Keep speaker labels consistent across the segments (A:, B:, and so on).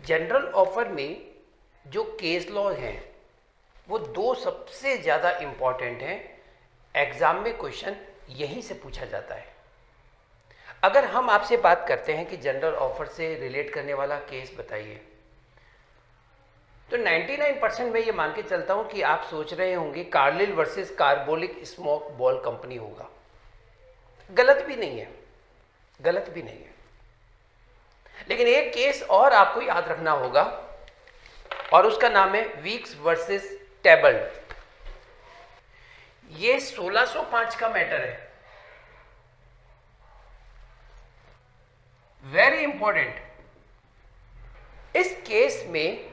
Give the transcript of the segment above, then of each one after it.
A: General offer में जो case law हैं वो दो सबसे ज़्यादा इम्पॉर्टेंट हैं। एग्ज़ाम में क्वेश्चन यहीं से पूछा जाता है। अगर हम आपसे बात करते हैं कि जनरल ऑफर से रिलेट करने वाला केस बताइए, तो 99% मैं ये मान के चलता हूँ कि आप सोच रहे होंगे Carlill versus carbolic smoke ball company होगा। गलत भी नहीं है, गलत भी नहीं है, लेकिन एक केस और आपको याद रखना होगा और उसका नाम है वीक्स वर्सेस टेबल्ड। ये 1605 का मैटर है, वेरी इंपॉर्टेंट। इस केस में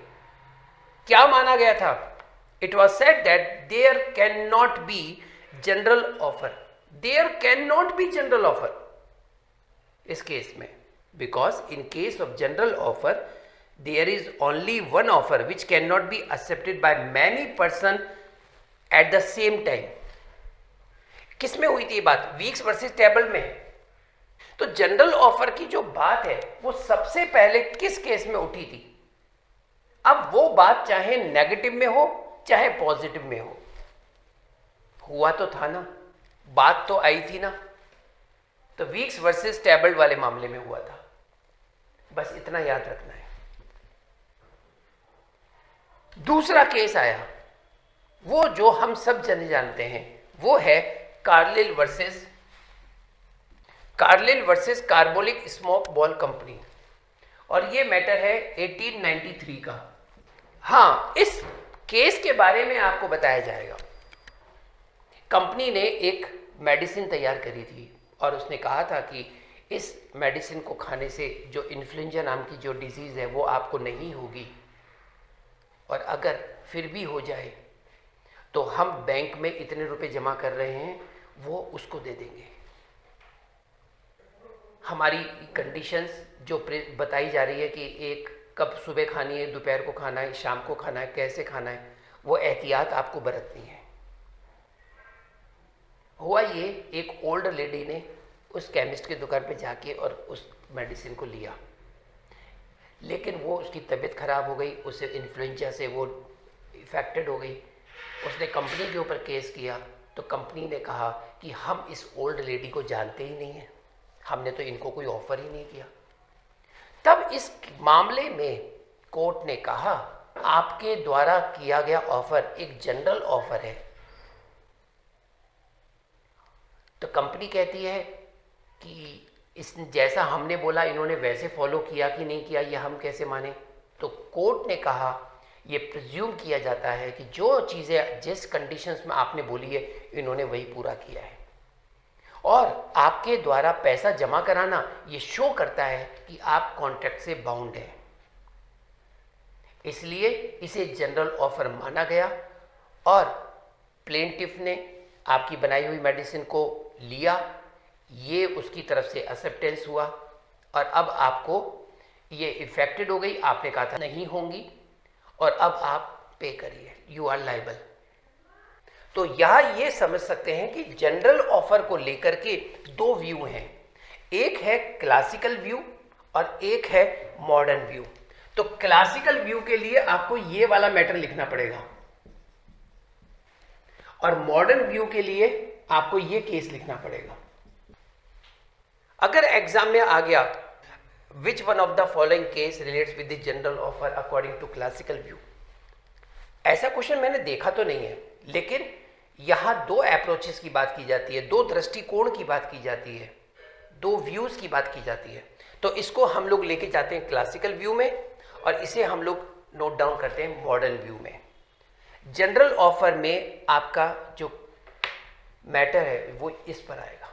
A: क्या माना गया था? It was said that there can not be general offer, there can not be general offer इस केस में, because in case of general offer there is only one offer which cannot be accepted by many person at the same time। किस में हुई थी ये बात? Weeks versus table में। तो जनरल ऑफर की जो बात है वो सबसे पहले किस केस में उठी थी? अब वो बात चाहे नेगेटिव में हो चाहे पॉजिटिव में हो, हुआ तो था ना, बात तो आई थी ना। तो वीक्स वर्सेस टेबल वाले मामले में हुआ था, बस इतना याद रखना है। दूसरा केस आया, वो जो हम सब जने जानते हैं, वो है Carlill versus carbolic smoke ball company, और ये मैटर है 1893 का। हाँ, इस केस के बारे में आपको बताया जाएगा। कंपनी ने एक मेडिसिन तैयार करी थी और उसने कहा था कि इस मेडिसिन को खाने से जो इन्फ्लुएंजा नाम की जो डिजीज़ है वो आपको नहीं होगी, और अगर फिर भी हो जाए तो हम बैंक में इतने रुपए जमा कर रहे हैं वो उसको दे देंगे। हमारी कंडीशंस जो बताई जा रही है कि एक कब सुबह खानी है, दोपहर को खाना है, शाम को खाना है, कैसे खाना है, वो एहतियात आपको बरतनी है। हुआ ये, एक ओल्ड लेडी ने उस केमिस्ट की दुकान पे जाके और उस मेडिसिन को लिया, लेकिन वो उसकी तबीयत खराब हो गई, उसे इन्फ्लुएंजा से वो इफेक्टेड हो गई। उसने कंपनी के ऊपर केस किया, तो कंपनी ने कहा कि हम इस ओल्ड लेडी को जानते ही नहीं हैं, हमने तो इनको कोई ऑफर ही नहीं किया। तब इस मामले में कोर्ट ने कहा आपके द्वारा किया गया ऑफर एक जनरल ऑफर है। तो कंपनी कहती है कि इस जैसा हमने बोला इन्होंने वैसे फॉलो किया कि नहीं किया, ये हम कैसे माने। तो कोर्ट ने कहा ये प्रिज्यूम किया जाता है कि जो चीज़ें जिस कंडीशंस में आपने बोली है इन्होंने वही पूरा किया है, और आपके द्वारा पैसा जमा कराना ये शो करता है कि आप कॉन्ट्रैक्ट से बाउंड हैं, इसलिए इसे जनरल ऑफर माना गया और प्लेंटिफ ने आपकी बनाई हुई मेडिसिन को लिया, ये उसकी तरफ से एक्सेप्टेंस हुआ, और अब आपको ये इफेक्टेड हो गई, आपने कहा था नहीं होंगी, और अब आप पे करिए, यू आर लायबल। तो यहाँ ये समझ सकते हैं कि जनरल ऑफर को लेकर के दो व्यू हैं, एक है क्लासिकल व्यू और एक है मॉडर्न व्यू। तो क्लासिकल व्यू के लिए आपको ये वाला मैटर लिखना पड़ेगा, और मॉडर्न व्यू के लिए आपको ये केस लिखना पड़ेगा। अगर एग्जाम में आ गया which one of the following case relates with the general offer according to classical view, ऐसा क्वेश्चन मैंने देखा तो नहीं है, लेकिन यहां दो अप्रोचेस की बात की जाती है, दो दृष्टिकोण की बात की जाती है, दो व्यूज की बात की जाती है। तो इसको हम लोग लेके जाते हैं क्लासिकल व्यू में, और इसे हम लोग नोट डाउन करते हैं मॉडर्न व्यू में। जनरल ऑफर में आपका जो मैटर है वो इस पर आएगा,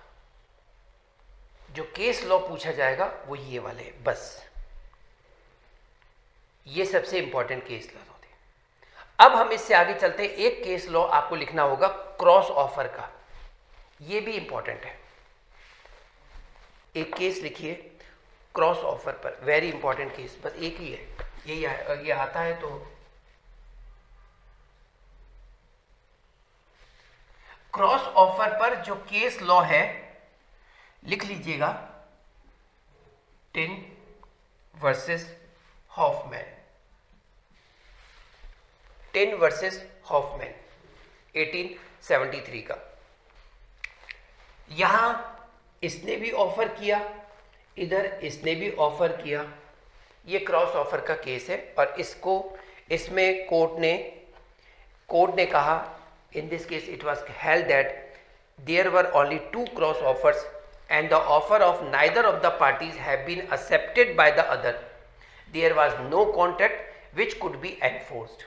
A: जो केस लॉ पूछा जाएगा वो ये वाले, बस ये सबसे इंपॉर्टेंट केस लॉ होते हैं। अब हम इससे आगे चलते हैं, एक केस लॉ आपको लिखना होगा क्रॉस ऑफर का, ये भी इंपॉर्टेंट है। एक केस लिखिए क्रॉस ऑफर पर, वेरी इंपॉर्टेंट केस, बस एक ही है, ये आता है। तो क्रॉस ऑफर पर जो केस लॉ है लिख लीजिएगा, Tinn versus Hoffman, Tinn versus Hoffman 1873 का। यहां इसने भी ऑफर किया, इधर इसने भी ऑफर किया। ये क्रॉस ऑफर का केस है और इसमें कोर्ट ने कहा, in this case it was held that there were only 2 cross offers and the offer of neither of the parties have been accepted by the other, there was no contract which could be enforced.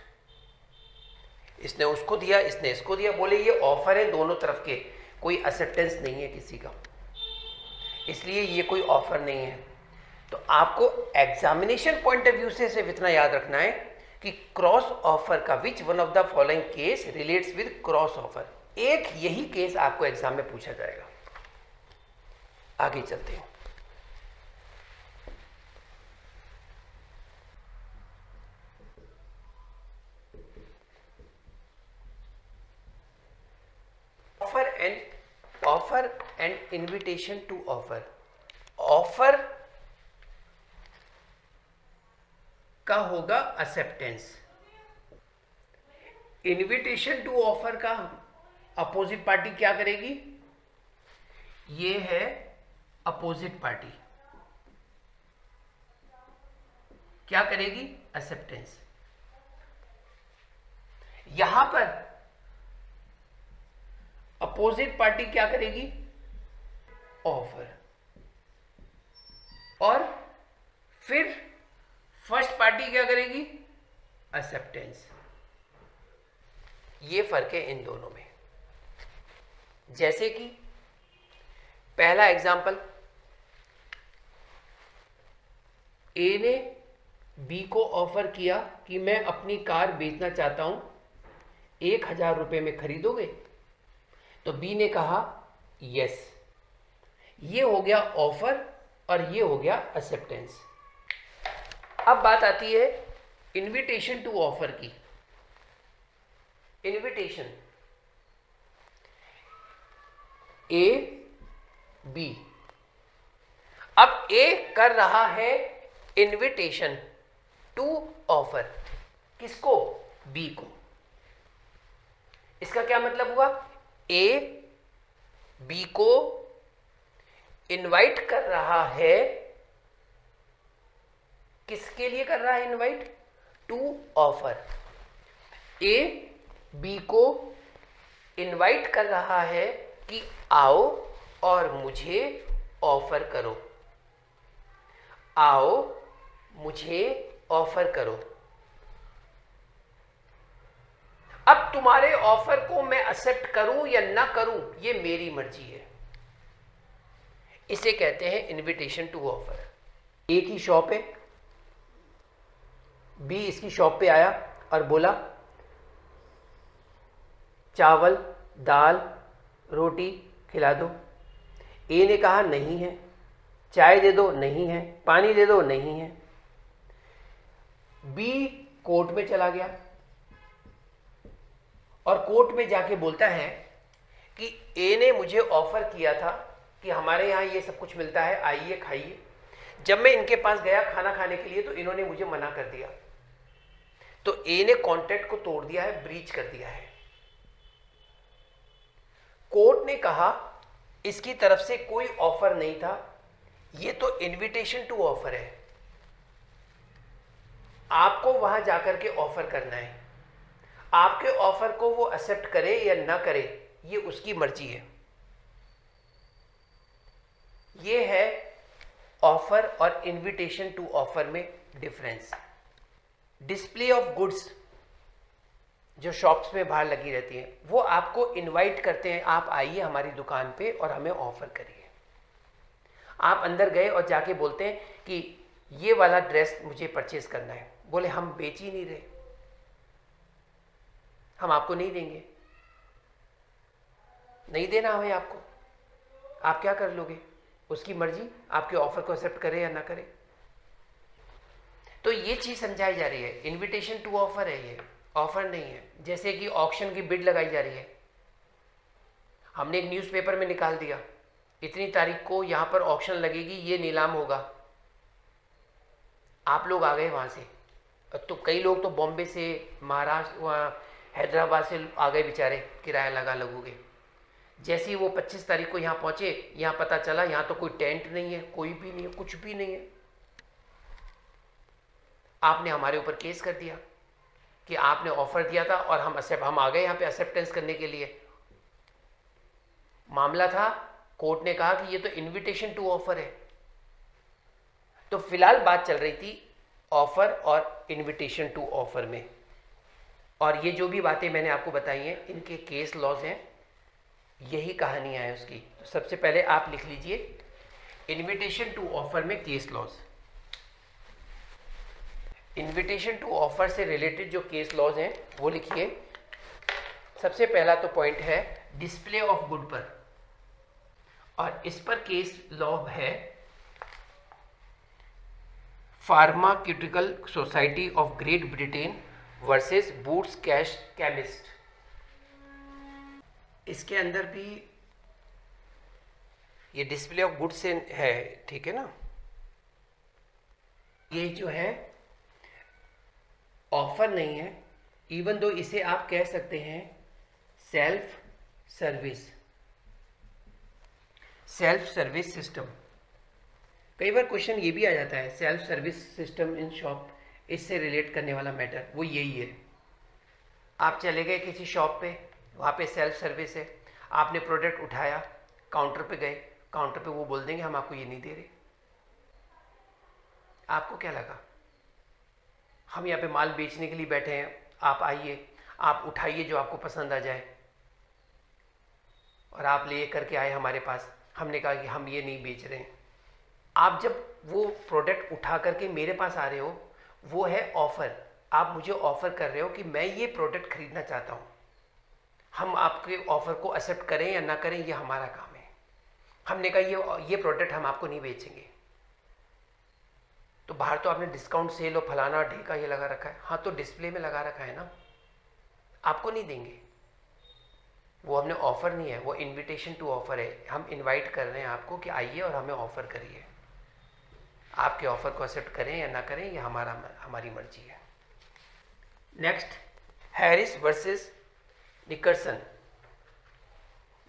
A: इसने उसको दिया, इसने इसको दिया, बोले ये offer है दोनों तरफ के, कोई एक्सेप्टेंस नहीं है किसी का, इसलिए ये कोई ऑफर नहीं है। तो आपको एग्जामिनेशन पॉइंट ऑफ व्यू से सिर्फ इतना याद रखना है कि क्रॉस ऑफर का विच one of the following case relates with cross offer, एक यही केस आपको एग्जाम में पूछा जाएगा। आगे चलते हैं। Offer and invitation to offer. Offer का होगा एक्सेप्टेंस, इनविटेशन टू ऑफर का अपोजिट पार्टी क्या करेगी, ये है अपोजिट पार्टी क्या करेगी, एक्सेप्टेंस। यहां पर अपोजिट पार्टी क्या करेगी, ऑफर, और फिर फर्स्ट पार्टी क्या करेगी, एक्सेप्टेंस। ये फर्क है इन दोनों में। जैसे कि पहला एग्जाम्पल, ए ने बी को ऑफर किया कि मैं अपनी कार बेचना चाहता हूं, 1000 रुपये में खरीदोगे? तो बी ने कहा यस। ये हो गया ऑफर और ये हो गया एक्सेप्टेंस। अब बात आती है इनविटेशन टू ऑफर की। इनविटेशन, ए बी, अब ए कर रहा है इनविटेशन टू ऑफर, किसको, बी को। इसका क्या मतलब हुआ, ए बी को इनवाइट कर रहा है, किसके लिए कर रहा है invite, to offer. A B को इनवाइट कर रहा है कि आओ और मुझे ऑफर करो, आओ मुझे ऑफर करो। अब तुम्हारे ऑफर को मैं एक्सेप्ट करूं या ना करूं, ये मेरी मर्जी है। इसे कहते हैं इनविटेशन टू ऑफर। ए की शॉप है, बी इसकी शॉप पे आया और बोला चावल दाल रोटी खिला दो। ए ने कहा नहीं है, चाय दे दो, नहीं है, पानी दे दो, नहीं है। बी कोर्ट में चला गया और कोर्ट में जाके बोलता है कि ए ने मुझे ऑफर किया था कि हमारे यहाँ ये सब कुछ मिलता है, आइए खाइए। जब मैं इनके पास गया खाना खाने के लिए तो इन्होंने मुझे मना कर दिया। तो ए ने कॉन्ट्रैक्ट को तोड़ दिया है, ब्रीच कर दिया है। कोर्ट ने कहा इसकी तरफ से कोई ऑफर नहीं था, ये तो इनविटेशन टू ऑफर है, आपको वहां जाकर के ऑफर करना है। आपके ऑफर को वो एक्सेप्ट करे या ना करे, ये उसकी मर्जी है। ये है ऑफर और इनविटेशन टू ऑफर में डिफरेंस। डिस्प्ले ऑफ गुड्स जो शॉप्स में बाहर लगी रहती हैं, वो आपको इनवाइट करते हैं, आप आइए हमारी दुकान पे और हमें ऑफर करिए। आप अंदर गए और जाके बोलते हैं कि ये वाला ड्रेस मुझे परचेज करना है। बोले हम बेच ही नहीं रहे, हम आपको नहीं देंगे, नहीं देना हमें आपको, आप क्या कर लोगे, उसकी मर्जी, आपके ऑफर को एक्सेप्ट करे या ना करे। तो ये चीज समझाई जा रही है, इनविटेशन टू ऑफर है, ये ऑफर नहीं है। जैसे कि ऑक्शन की बिड लगाई जा रही है, हमने एक न्यूज़पेपर में निकाल दिया इतनी तारीख को यहाँ पर ऑक्शन लगेगी, ये नीलाम होगा, आप लोग आ गए वहाँ से, तो कई लोग तो बॉम्बे से, महाराष्ट्र, वहाँ हैदराबाद से आ गए बेचारे, किराया लगा लगोगे। जैसे ही वो 25 तारीख को यहाँ पहुँचे, यहाँ पता चला यहाँ तो कोई टेंट नहीं है, कोई भी नहीं है, कुछ भी नहीं है। आपने हमारे ऊपर केस कर दिया कि आपने ऑफर दिया था और हम आ गए यहाँ पे एक्सेप्टेंस करने के लिए। मामला था, कोर्ट ने कहा कि ये तो इनविटेशन टू ऑफर है। तो फिलहाल बात चल रही थी ऑफर और इनविटेशन टू ऑफर में, और ये जो भी बातें मैंने आपको बताई हैं इनके केस लॉज हैं, यही कहानियां हैं उसकी। तो सबसे पहले आप लिख लीजिए इनविटेशन टू ऑफर में case laws. Invitation to offer से रिलेटेड जो केस लॉज हैं वो लिखिए। सबसे पहला तो पॉइंट है डिस्प्ले ऑफ गुड पर, और इस पर केस लॉ है pharmaceutical society of great Britain versus boots cash chemist. इसके अंदर भी ये डिस्प्ले ऑफ गुड्स से है, ठीक है ना। ये जो है ऑफर नहीं है, इवन दो इसे आप कह सकते हैं सेल्फ सर्विस सिस्टम। कई बार क्वेश्चन ये भी आ जाता है self service system in shop, इससे रिलेट करने वाला मैटर वो यही है। आप चले गए किसी शॉप पे, वहाँ पे सेल्फ सर्विस है, आपने प्रोडक्ट उठाया, काउंटर पे गए, काउंटर पे वो बोल देंगे हम आपको ये नहीं दे रहे। आपको क्या लगा, हम यहाँ पे माल बेचने के लिए बैठे हैं, आप आइए, आप उठाइए जो आपको पसंद आ जाए, और आप ले करके आए हमारे पास, हमने कहा कि हम ये नहीं बेच रहे हैं। आप जब वो प्रोडक्ट उठा करके मेरे पास आ रहे हो, वो है ऑफर। आप मुझे ऑफर कर रहे हो कि मैं ये प्रोडक्ट खरीदना चाहता हूँ, हम आपके ऑफर को एक्सेप्ट करें या ना करें ये हमारा काम है। हमने कहा ये प्रोडक्ट हम आपको नहीं बेचेंगे। तो बाहर तो आपने डिस्काउंट सेल और फलाना ढेका ये लगा रखा है, हाँ तो डिस्प्ले में लगा रखा है ना, आपको नहीं देंगे। वो हमने ऑफर नहीं है, वो इनविटेशन टू ऑफर है। हम इनवाइट कर रहे हैं आपको कि आइए और हमें ऑफर करिए। आपके ऑफर को एक्सेप्ट करें या ना करें ये हमारी मर्जी है। Next, Harris versus Nickerson.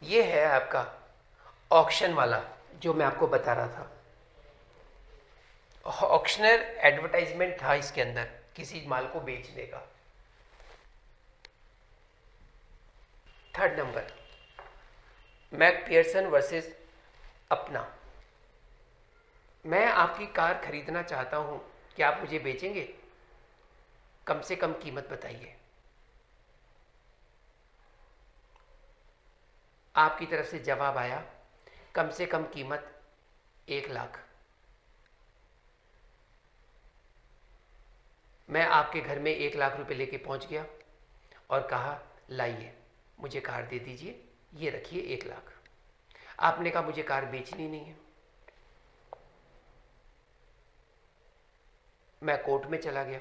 A: ये है आपका ऑक्शन वाला जो मैं आपको बता रहा था। ऑक्शनर एडवर्टाइजमेंट था इसके अंदर किसी माल को बेचने का। थर्ड नंबर, मैकफियरसन वर्सेस अपना। मैं आपकी कार खरीदना चाहता हूं, क्या आप मुझे बेचेंगे? कम से कम कीमत बताइए। आपकी तरफ से जवाब आया कम से कम कीमत 1 लाख। मैं आपके घर में 1 लाख रुपए लेके पहुंच गया और कहा लाइए मुझे कार दे दीजिए, ये रखिए 1 लाख। आपने कहा मुझे कार बेचनी नहीं है। मैं कोर्ट में चला गया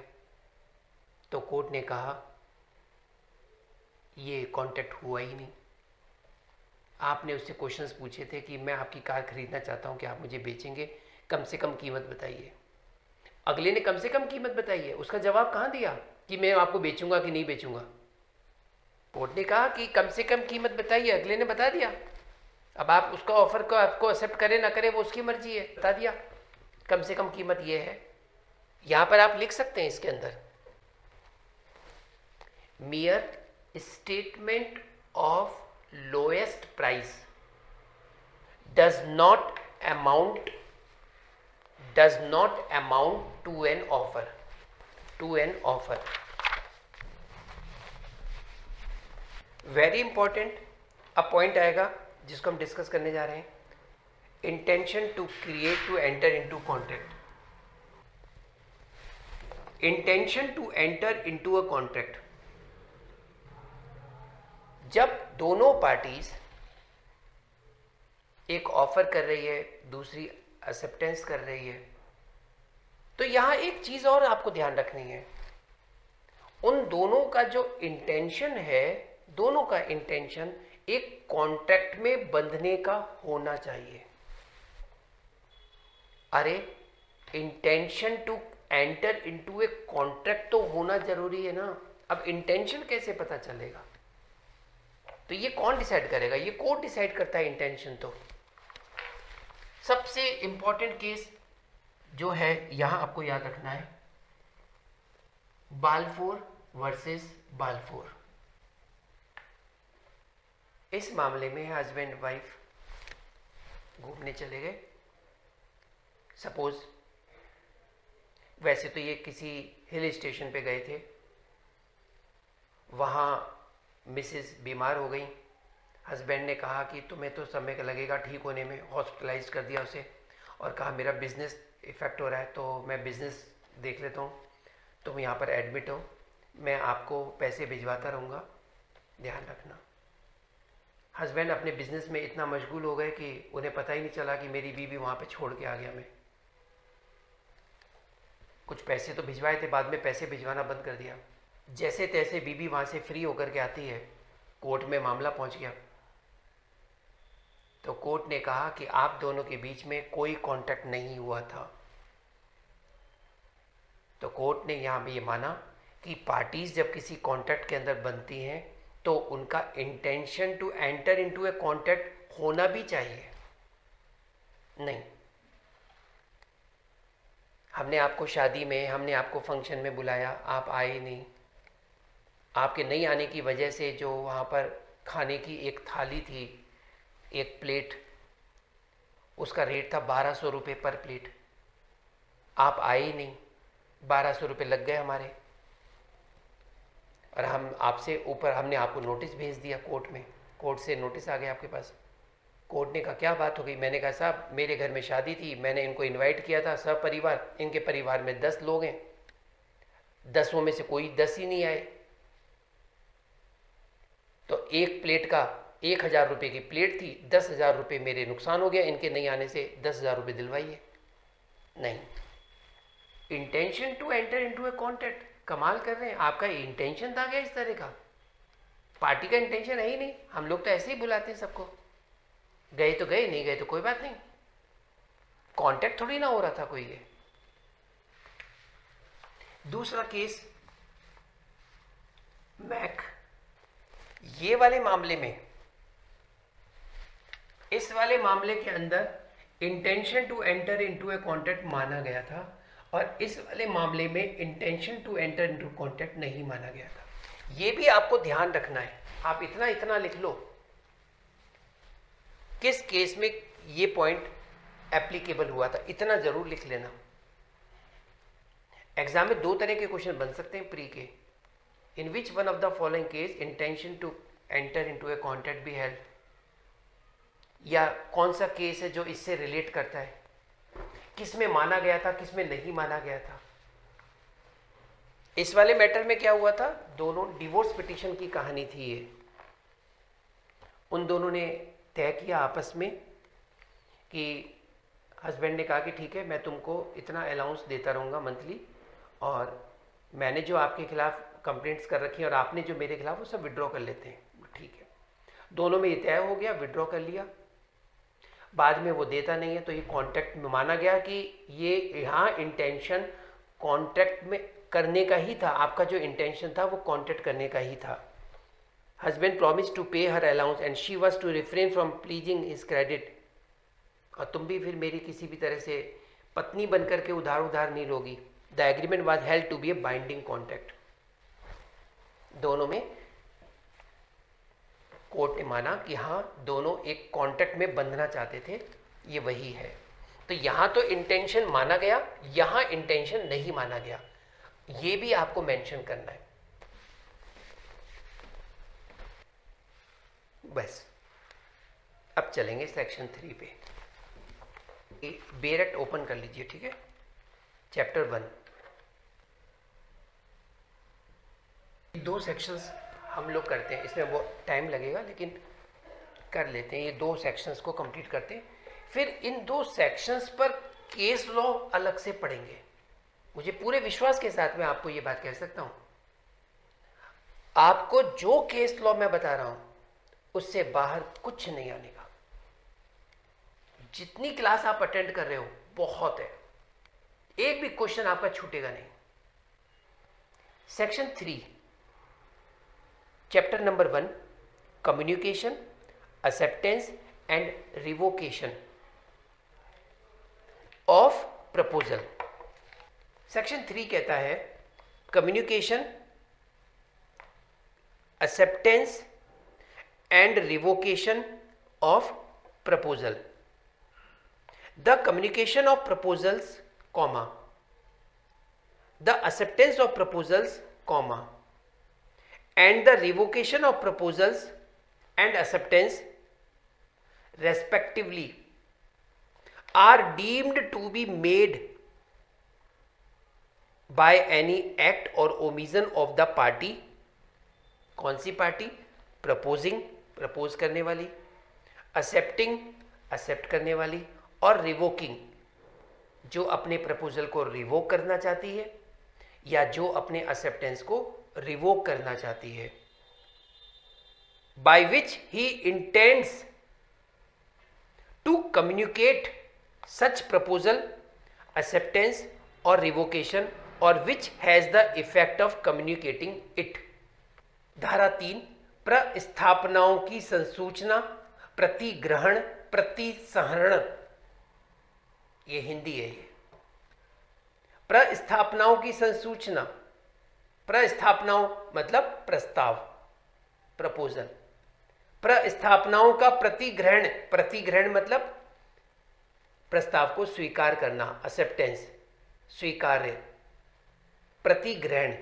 A: तो कोर्ट ने कहा ये कॉन्ट्रैक्ट हुआ ही नहीं। आपने उससे क्वेश्चंस पूछे थे कि मैं आपकी कार खरीदना चाहता हूं, क्या आप मुझे बेचेंगे? कम से कम कीमत बताइए। अगले ने कम से कम कीमत बताई है, उसका जवाब कहाँ दिया कि मैं आपको बेचूंगा कि नहीं बेचूंगा। कोर्ट ने कहा कि कम से कम कीमत बताइए, अगले ने बता दिया। अब आप उसका ऑफर को आपको एक्सेप्ट करें ना करें वो उसकी मर्जी है, बता दिया कम से कम कीमत ये है। यहां पर आप लिख सकते हैं इसके अंदर mere statement of lowest price does not amount to an offer. Very important अब पॉइंट आएगा जिसको हम डिस्कस करने जा रहे हैं, intention to create to enter into contract. Intention to enter into a contract, जब दोनों पार्टीज एक ऑफर कर रही है, दूसरी एक्सेप्टेंस कर रही है, तो यहां एक चीज और आपको ध्यान रखनी है, उन दोनों का जो इंटेंशन है, दोनों का इंटेंशन एक कॉन्ट्रैक्ट में बंधने का होना चाहिए। अरे intention to enter into a contract तो होना जरूरी है ना। अब इंटेंशन कैसे पता चलेगा? तो ये कौन डिसाइड करेगा? ये कोर्ट डिसाइड करता है इंटेंशन। तो सबसे इंपॉर्टेंट केस जो है यहां आपको याद रखना है, बाल्फोर वर्सेस बाल्फोर। इस मामले में हस्बैंड वाइफ घूमने चले गए। सपोज वैसे तो ये किसी हिल स्टेशन पे गए थे, वहाँ मिसेस बीमार हो गई। हस्बैंड ने कहा कि तुम्हें तो समय का लगेगा ठीक होने में, हॉस्पिटलाइज कर दिया उसे और कहा मेरा बिजनेस इफ़ेक्ट हो रहा है तो मैं बिजनेस देख लेता हूँ, तुम यहाँ पर एडमिट हो, मैं आपको पैसे भिजवाता रहूँगा, ध्यान रखना। हस्बैंड अपने बिजनेस में इतना मशगूल हो गए कि उन्हें पता ही नहीं चला कि मेरी बीवी वहाँ पे छोड़ के आ गया। मैं कुछ पैसे तो भिजवाए थे, बाद में पैसे भिजवाना बंद कर दिया। जैसे तैसे बीवी वहाँ से फ्री होकर के आती है, कोर्ट में मामला पहुँच गया। तो कोर्ट ने कहा कि आप दोनों के बीच में कोई कांटेक्ट नहीं हुआ था। तो कोर्ट ने यहाँ भी ये माना कि पार्टीज जब किसी कॉन्ट्रैक्ट के अंदर बनती हैं तो उनका intention to enter into a contract होना भी चाहिए। नहीं, हमने आपको शादी में, हमने आपको फंक्शन में बुलाया, आप आए नहीं। आपके नहीं आने की वजह से जो वहाँ पर खाने की एक थाली थी, एक प्लेट, उसका रेट था 1200 रुपये पर प्लेट। आप आए ही नहीं, 1200 रुपये लग गए हमारे, और हम आपसे ऊपर हमने आपको नोटिस भेज दिया कोर्ट में, कोर्ट से नोटिस आ गया आपके पास। कोर्ट ने कहा क्या बात हो गई? मैंने कहा साहब मेरे घर में शादी थी, मैंने इनको इनवाइट किया था, सब परिवार, इनके परिवार में 10 लोग हैं, 10 में से कोई 10 ही नहीं आए, तो एक प्लेट का 1000 रुपये की प्लेट थी, 10,000 रुपये मेरे नुकसान हो गया इनके नहीं आने से, 10,000 रुपये दिलवाइए। नहीं, intention to enter into a contract, कमाल कर रहे हैं, आपका इंटेंशन था क्या इस तरह का? पार्टी का इंटेंशन है ही नहीं, हम लोग तो ऐसे ही बुलाते हैं सबको, गए तो गए, नहीं गए तो कोई बात नहीं, कांटेक्ट थोड़ी ना हो रहा था कोई। ये दूसरा केस मैक, ये वाले मामले में, इस वाले मामले के अंदर intention to enter into a contract माना गया था और इस वाले मामले में intention to enter into contract नहीं माना गया था। ये भी आपको ध्यान रखना है, आप इतना इतना लिख लो किस केस में ये पॉइंट एप्लीकेबल हुआ था, इतना जरूर लिख लेना। एग्जाम में 2 तरह के क्वेश्चन बन सकते हैं प्री के। In which one of the following case intention to enter into a contract be held, या कौन सा केस है जो इससे रिलेट करता है, किस में माना गया था किस में नहीं माना गया था। इस वाले मैटर में क्या हुआ था, दोनों डिवोर्स पिटीशन की कहानी थी ये। उन दोनों ने तय किया आपस में कि हस्बैंड ने कहा कि ठीक है मैं तुमको इतना अलाउंस देता रहूँगा मंथली, और मैंने जो आपके खिलाफ कंप्लेंट्स कर रखी हैं और आपने जो मेरे खिलाफ, वो सब विड्रॉ कर लेते हैं। ठीक है, दोनों में ये तय हो गया, विड्रॉ कर लिया। बाद में वो देता नहीं है तो ये कॉन्ट्रैक्ट में माना गया कि ये यहाँ इंटेंशन कॉन्ट्रैक्ट में करने का ही था, आपका जो इंटेंशन था वो कॉन्ट्रैक्ट करने का ही था। Husband promise to pay her allowance and she was to refrain from pleasing his credit, और तुम भी फिर मेरी किसी भी तरह से पत्नी बनकर के उधार नहीं लोगी। The agreement was held to be a binding contract. दोनों में कोर्ट ने माना कि हाँ दोनों एक कॉन्ट्रैक्ट में बंधना चाहते थे, ये वही है। तो यहाँ तो इंटेंशन माना गया, यहाँ इंटेंशन नहीं माना गया, ये भी आपको मेंशन करना है। बस अब चलेंगे सेक्शन 3 पे। बेरेट ओपन कर लीजिए, ठीक है, चैप्टर 1। 2 सेक्शंस हम लोग करते हैं, इसमें वो टाइम लगेगा लेकिन कर लेते हैं। ये 2 सेक्शंस को कंप्लीट करते हैं, फिर इन 2 सेक्शंस पर केस लॉ अलग से पढ़ेंगे। मुझे पूरे विश्वास के साथ में आपको ये बात कह सकता हूं, आपको जो केस लॉ मैं बता रहा हूं उससे बाहर कुछ नहीं आने का। जितनी क्लास आप अटेंड कर रहे हो बहुत है, एक भी क्वेश्चन आपका छूटेगा नहीं। Section 3 chapter number 1 communication, acceptance and revocation of proposal. Section 3 कहता है communication, acceptance and revocation of proposal. The communication of proposals, comma, the acceptance of proposals, comma, and the revocation of proposals and acceptance respectively are deemed to be made by any act or omission of the party। कौन सी party? Proposing, propose करने वाली, accepting, accept करने वाली, और revoking, जो अपने proposal को revoke करना चाहती है या जो अपने एक्सेप्टेंस को रिवोक करना चाहती है। By which he intends to communicate such proposal, acceptance और रिवोकेशन और which has the effect of communicating it. धारा 3 प्रस्थापनाओं की संसूचना, प्रतिग्रहण, प्रतिसंहरण, ये हिंदी है। ये प्रस्थापनाओं की संसूचना, प्रस्थापनाओं मतलब प्रस्ताव, प्रपोजल, प्रस्थापनाओं का प्रतिग्रहण, प्रतिग्रहण मतलब प्रस्ताव को स्वीकार करना, एक्सेप्टेंस, स्वीकार्य, प्रतिग्रहण,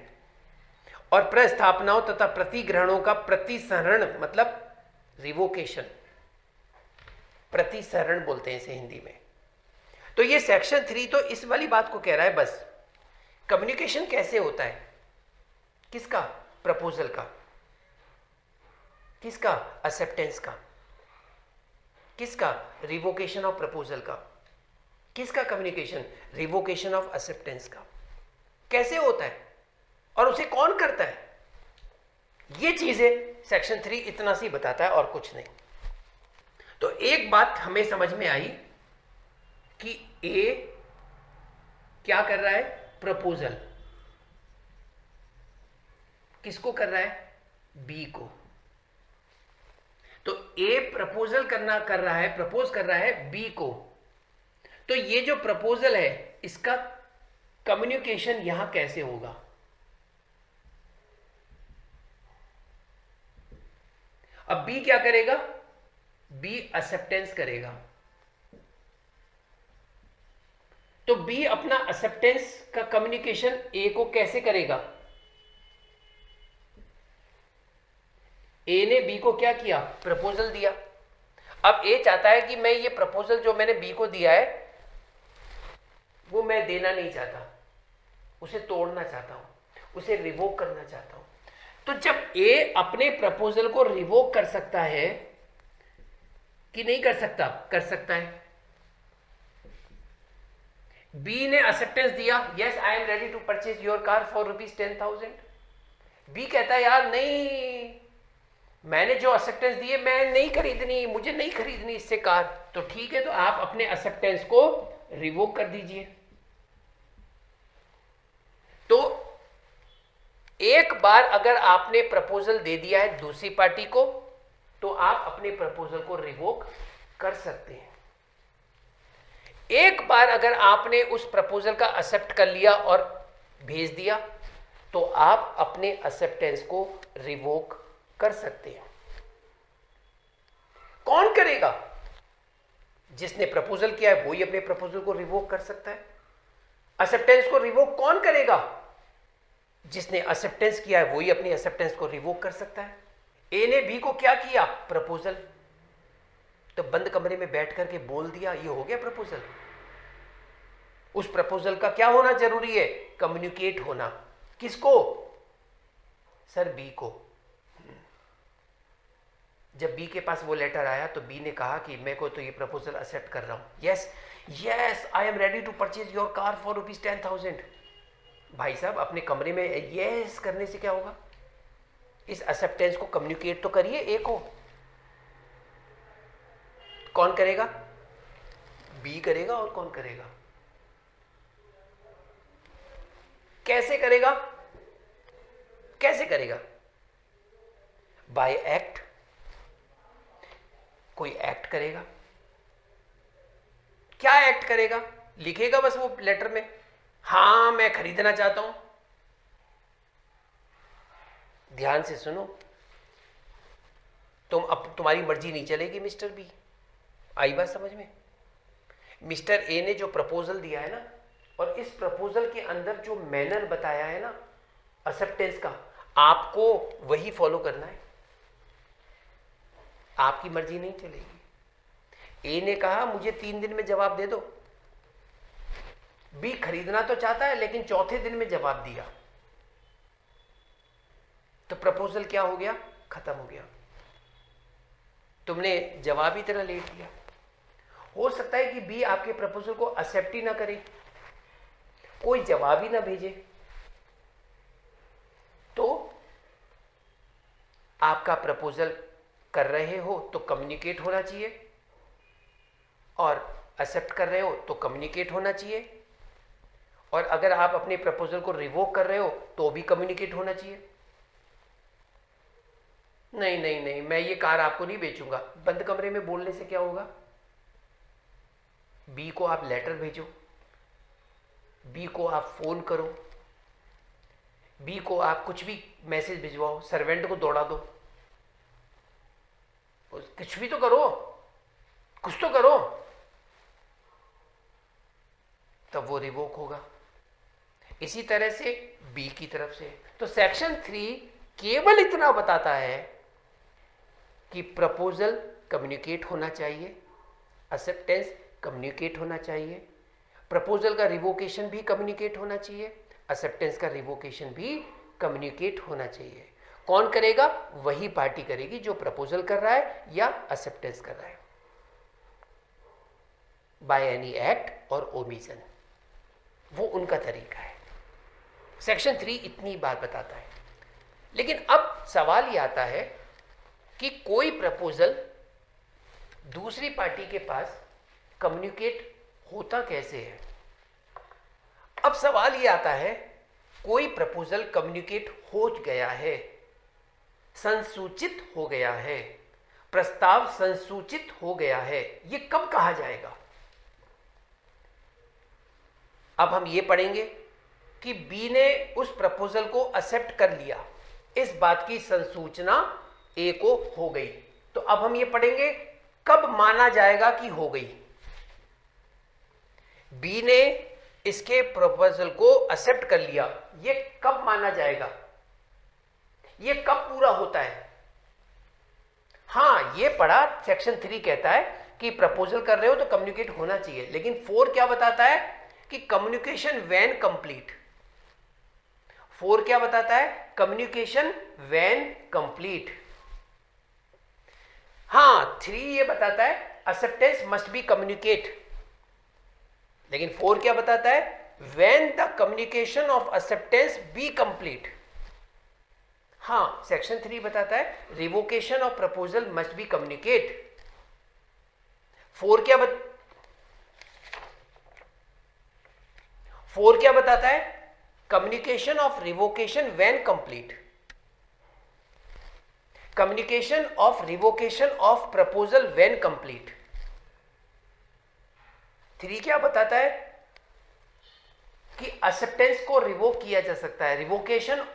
A: और प्रस्थापनाओं तथा प्रतिग्रहणों का प्रतिसंहरण मतलब रिवोकेशन, प्रतिसंहरण बोलते हैं इसे हिंदी में। तो ये सेक्शन 3 तो इस वाली बात को कह रहा है, बस कम्युनिकेशन कैसे होता है, किसका? प्रपोजल का, किसका? एक्सेप्टेंस का, किसका? रिवोकेशन ऑफ प्रपोजल का, किसका कम्युनिकेशन? रिवोकेशन ऑफ एक्सेप्टेंस का। कैसे होता है और उसे कौन करता है, ये चीजें सेक्शन 3 इतना सी बताता है और कुछ नहीं। तो एक बात हमें समझ में आई कि ए क्या कर रहा है? प्रपोजल। किसको कर रहा है? बी को। तो ए प्रपोजल कर रहा है, प्रपोज कर रहा है बी को। तो ये जो प्रपोजल है इसका कम्युनिकेशन यहां कैसे होगा? अब बी क्या करेगा? बी एक्सेप्टेंस करेगा। तो बी अपना एक्सेप्टेंस का कम्युनिकेशन ए को कैसे करेगा? ए ने बी को क्या किया? प्रपोजल दिया। अब ए चाहता है कि मैं ये प्रपोजल जो मैंने बी को दिया है वो मैं देना नहीं चाहता, उसे तोड़ना चाहता हूं, उसे रिवोक करना चाहता हूं। तो जब ए अपने प्रपोजल को रिवोक कर सकता है कि नहीं कर सकता? कर सकता है। बी ने एक्सेप्टेंस दिया, yes I am ready to purchase your car for ₹10,000। B कहता है यार नहीं, मैंने जो एक्सेप्टेंस दिए मैं नहीं खरीदनी, मुझे नहीं खरीदनी इससे कार। तो ठीक है, तो आप अपने एक्सेप्टेंस को रिवोक कर दीजिए। तो एक बार अगर आपने प्रपोजल दे दिया है दूसरी पार्टी को तो आप अपने प्रपोजल को रिवोक कर सकते हैं। एक बार अगर आपने उस प्रपोजल का एक्सेप्ट कर लिया और भेज दिया तो आप अपने एक्सेप्टेंस को रिवोक कर सकते हैं। कौन करेगा? जिसने प्रपोजल किया है वही अपने प्रपोजल को रिवोक कर सकता है। एक्सेप्टेंस को रिवोक कौन करेगा? जिसने एक्सेप्टेंस किया है वही अपनी एक्सेप्टेंस को रिवोक कर सकता है। ए ने बी को क्या किया? प्रपोजल। तो बंद कमरे में बैठ करके बोल दिया, ये हो गया प्रपोजल। उस प्रपोजल का क्या होना जरूरी है? कम्युनिकेट होना। किसको? सर बी को। जब बी के पास वो लेटर आया तो बी ने कहा कि मैं को तो ये प्रपोजल एक्सेप्ट कर रहा हूं। Yes I am ready to purchase your car for ₹10,000। भाई साहब अपने कमरे में यस करने से क्या होगा? इस एक्सेप्टेंस को कम्युनिकेट तो करिए ए को। कौन करेगा? बी करेगा। और कौन करेगा? कैसे करेगा? कैसे करेगा? बाय एक्ट, कोई एक्ट करेगा। क्या एक्ट करेगा? लिखेगा बस वो लेटर में, हां मैं खरीदना चाहता हूं। ध्यान से सुनो, अब तुम्हारी मर्जी नहीं चलेगी मिस्टर बी। आई बात समझ में? मिस्टर ए ने जो प्रपोजल दिया है ना, और इस प्रपोजल के अंदर जो मैनर बताया है ना एक्सेप्टेंस का, आपको वही फॉलो करना है, आपकी मर्जी नहीं चलेगी। ए ने कहा मुझे 3 दिन में जवाब दे दो, बी खरीदना तो चाहता है लेकिन चौथे दिन में जवाब दिया, तो प्रपोजल क्या हो गया? खत्म हो गया। तुमने जवाब ही तेरा लेट दिया। हो सकता है कि बी आपके प्रपोजल को एक्सेप्ट ही ना करे, कोई जवाब ही ना भेजे, तो आपका प्रपोजल कर रहे हो तो कम्युनिकेट होना चाहिए, और एक्सेप्ट कर रहे हो तो कम्युनिकेट होना चाहिए, और अगर आप अपने प्रपोजल को रिवोक कर रहे हो तो भी कम्युनिकेट होना चाहिए। नहीं नहीं नहीं, मैं ये कार आपको नहीं बेचूंगा। बंद कमरे में बोलने से क्या होगा? बी को आप लेटर भेजो, बी को आप फोन करो, बी को आप कुछ भी मैसेज भिजवाओ, सर्वेंट को दौड़ा दो, कुछ भी तो करो, कुछ तो करो, तब वो रिवोक होगा। इसी तरह से बी की तरफ से। तो सेक्शन 3 केवल इतना बताता है कि प्रपोजल कम्युनिकेट होना चाहिए, एक्सेप्टेंस कम्युनिकेट होना चाहिए, प्रपोजल का रिवोकेशन भी कम्युनिकेट होना चाहिए, एक्सेप्टेंस का रिवोकेशन भी कम्युनिकेट होना चाहिए। कौन करेगा? वही पार्टी करेगी जो प्रपोजल कर रहा है या एक्सेप्टेंस कर रहा है, बाय एनी एक्ट और ओमिशन, वो उनका तरीका है। सेक्शन 3 इतनी बात बताता है। लेकिन अब सवाल ये आता है कि कोई प्रपोजल दूसरी पार्टी के पास कम्युनिकेट होता कैसे है? अब सवाल ये आता है, कोई प्रपोजल कम्युनिकेट हो गया है, संसूचित हो गया है, प्रस्ताव संसूचित हो गया है, ये कब कहा जाएगा? अब हम ये पढ़ेंगे कि बी ने उस प्रपोजल को एक्सेप्ट कर लिया, इस बात की संसूचना ए को हो गई। तो अब हम ये पढ़ेंगे कब माना जाएगा कि हो गई। बी ने इसके प्रपोजल को एक्सेप्ट कर लिया, ये कब माना जाएगा? ये कब पूरा होता है? हां, ये पढ़ा, सेक्शन 3 कहता है कि प्रपोजल कर रहे हो तो कम्युनिकेट होना चाहिए, लेकिन 4 क्या बताता है कि कम्युनिकेशन व्हेन कंप्लीट। 4 क्या बताता है? Communication when complete. हां, 3 ये बताता है एक्सेप्टेंस मस्ट बी कम्युनिकेट, लेकिन 4 क्या बताता है? When the communication of acceptance be complete. हां, सेक्शन 3 बताता है revocation of proposal must be communicate. 4 क्या बताता है? Communication of revocation when complete, communication of revocation of proposal when complete. 3 क्या बताता है? कि एक्सेप्टेंस को रिवोक किया जा सकता है, revocation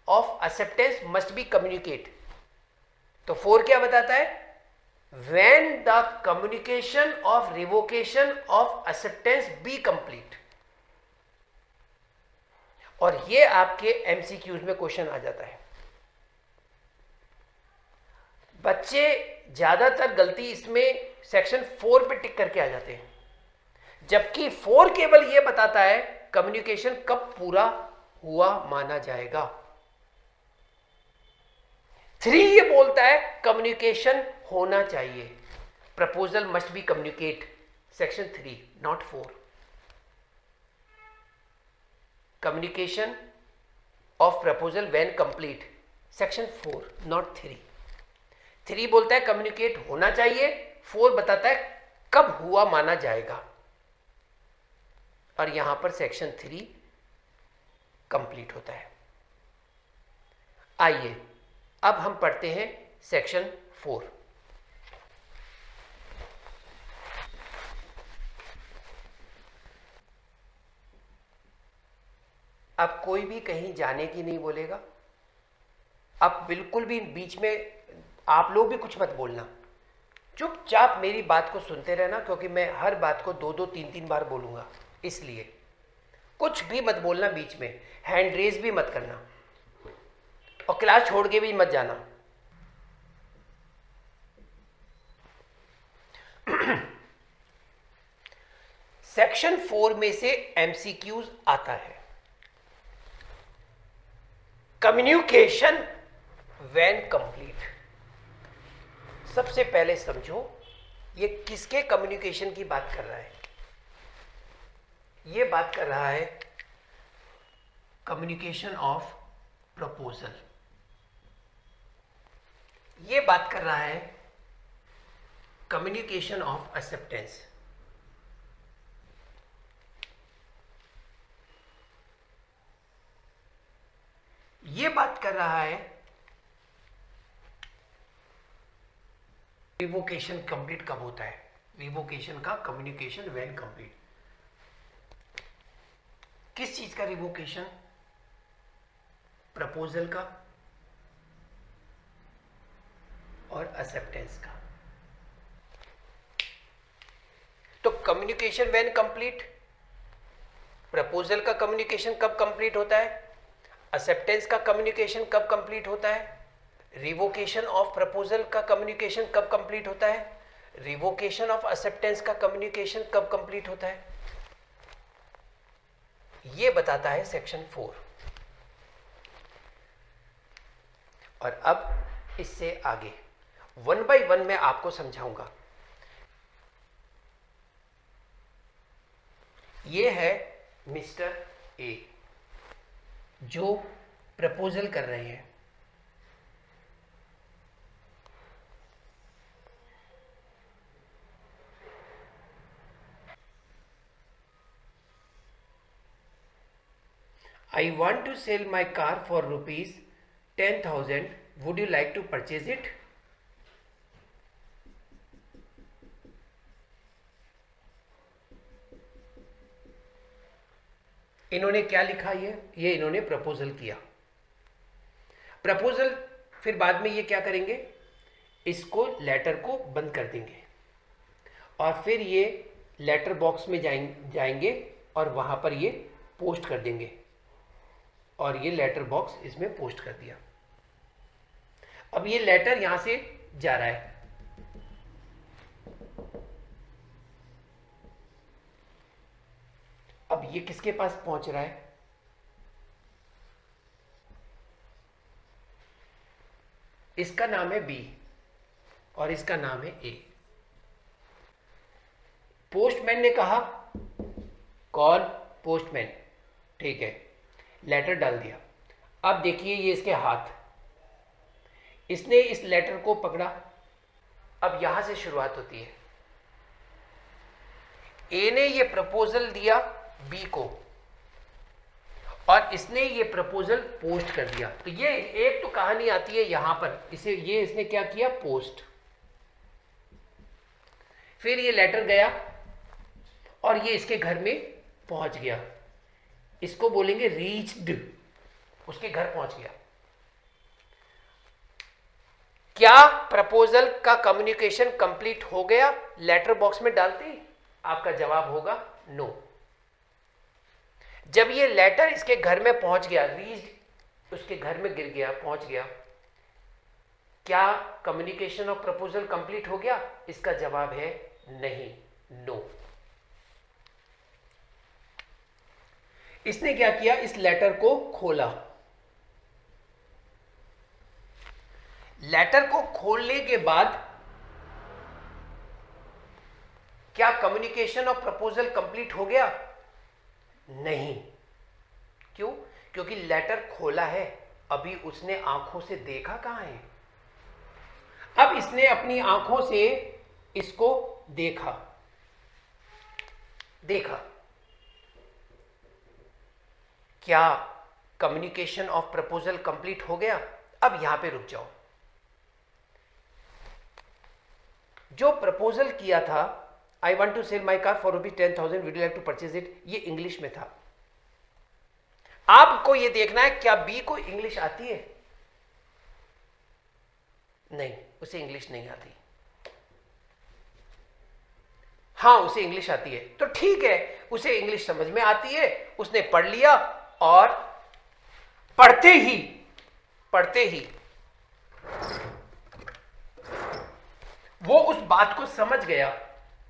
A: of acceptance must be communicate. तो 4 क्या बताता है? When the communication of revocation of acceptance be complete. और ये आपके एमसीक्यूज में क्वेश्चन आ जाता है। बच्चे ज्यादातर गलती इसमें सेक्शन 4 पे टिक करके आ जाते हैं, जबकि 4 केवल यह बताता है कम्युनिकेशन कब पूरा हुआ माना जाएगा। 3 ये बोलता है कम्युनिकेशन होना चाहिए, proposal must be communicate. Section 3 not 4। Communication of proposal when complete, section 4 not 3। 3 बोलता है कम्युनिकेट होना चाहिए, 4 बताता है कब हुआ माना जाएगा। और यहां पर सेक्शन 3 कंप्लीट होता है। आइए अब हम पढ़ते हैं सेक्शन 4। अब कोई भी कहीं जाने की नहीं बोलेगा। अब बिल्कुल भी बीच में आप लोग भी कुछ मत बोलना, चुपचाप मेरी बात को सुनते रहना, क्योंकि मैं हर बात को 2-2, 3-3 बार बोलूंगा, इसलिए कुछ भी मत बोलना बीच में, हैंड रेज भी मत करना और क्लास छोड़ के भी मत जाना। सेक्शन 4 में से एमसीक्यूज आता है। Communication when complete. सबसे पहले समझो ये किसके कम्युनिकेशन की बात कर रहा है। ये बात कर रहा है कम्युनिकेशन ऑफ प्रपोजल। ये बात कर रहा है कम्युनिकेशन ऑफ एक्सेप्टेंस। ये बात कर रहा है रिवोकेशन कंप्लीट कब होता है, रिवोकेशन का कम्युनिकेशन व्हेन कंप्लीट। किस चीज का रिवोकेशन? प्रपोजल का और एक्सेप्टेंस का। तो कम्युनिकेशन व्हेन कंप्लीट, प्रपोजल का कम्युनिकेशन कब कंप्लीट होता है, एक्सेप्टेंस का कम्युनिकेशन कब कंप्लीट होता है, रिवोकेशन ऑफ प्रपोजल का कम्युनिकेशन कब कंप्लीट होता है, रिवोकेशन ऑफ एक्सेप्टेंस का कम्युनिकेशन कब कंप्लीट होता है, ये बताता है सेक्शन 4। और अब इससे आगे 1 बाय 1 मैं आपको समझाऊंगा। ये है मिस्टर ए जो प्रपोजल कर रहे हैं। I want to sell my car for rupees 10,000. Would you like to purchase it? इन्होंने क्या लिखा? ये इन्होंने प्रपोजल किया। प्रपोजल फिर बाद में ये क्या करेंगे, इसको लेटर को बंद कर देंगे और फिर ये लेटर बॉक्स में जाएंगे और वहां पर ये पोस्ट कर देंगे और ये लेटर बॉक्स इसमें पोस्ट कर दिया। अब ये लेटर यहां से जा रहा है, अब ये किसके पास पहुंच रहा है, इसका नाम है बी और इसका नाम है ए। पोस्टमैन ने कहा कॉल पोस्टमैन, ठीक है, लेटर डाल दिया। अब देखिए ये इसके हाथ, इसने इस लेटर को पकड़ा। अब यहां से शुरुआत होती है। ए ने ये प्रपोजल दिया बी को और इसने ये प्रपोजल पोस्ट कर दिया। तो ये एक तो कहानी आती है यहां पर, इसने क्या किया, पोस्ट। फिर ये लेटर गया और ये इसके घर में पहुंच गया, इसको बोलेंगे रीच्ड, उसके घर पहुंच गया। क्या प्रपोजल का कम्युनिकेशन कंप्लीट हो गया लेटर बॉक्स में डालते ही? आपका जवाब होगा नो। जब ये लेटर इसके घर में पहुंच गया, रीच्ड उसके घर में गिर गया, पहुंच गया, क्या कम्युनिकेशन ऑफ प्रपोजल कंप्लीट हो गया? इसका जवाब है नहीं, नो। इसने क्या किया, इस लेटर को खोला। लेटर को खोलने के बाद क्या कम्युनिकेशन ऑफ प्रपोजल कंप्लीट हो गया? नहीं। क्यों? क्योंकि लेटर खोला है, अभी उसने आंखों से देखा कहां है। अब इसने अपनी आंखों से इसको देखा, क्या कम्युनिकेशन ऑफ प्रपोजल कंप्लीट हो गया। अब यहां पे रुक जाओ। जो प्रपोजल किया था, I want to sell my car for ₹10,000, would you like to purchase it, ये इंग्लिश में था। आपको ये देखना है क्या बी को इंग्लिश आती है? नहीं, उसे इंग्लिश नहीं आती। हाँ, उसे इंग्लिश आती है, तो ठीक है, उसे इंग्लिश समझ में आती है, उसने पढ़ लिया और पढ़ते ही वो उस बात को समझ गया,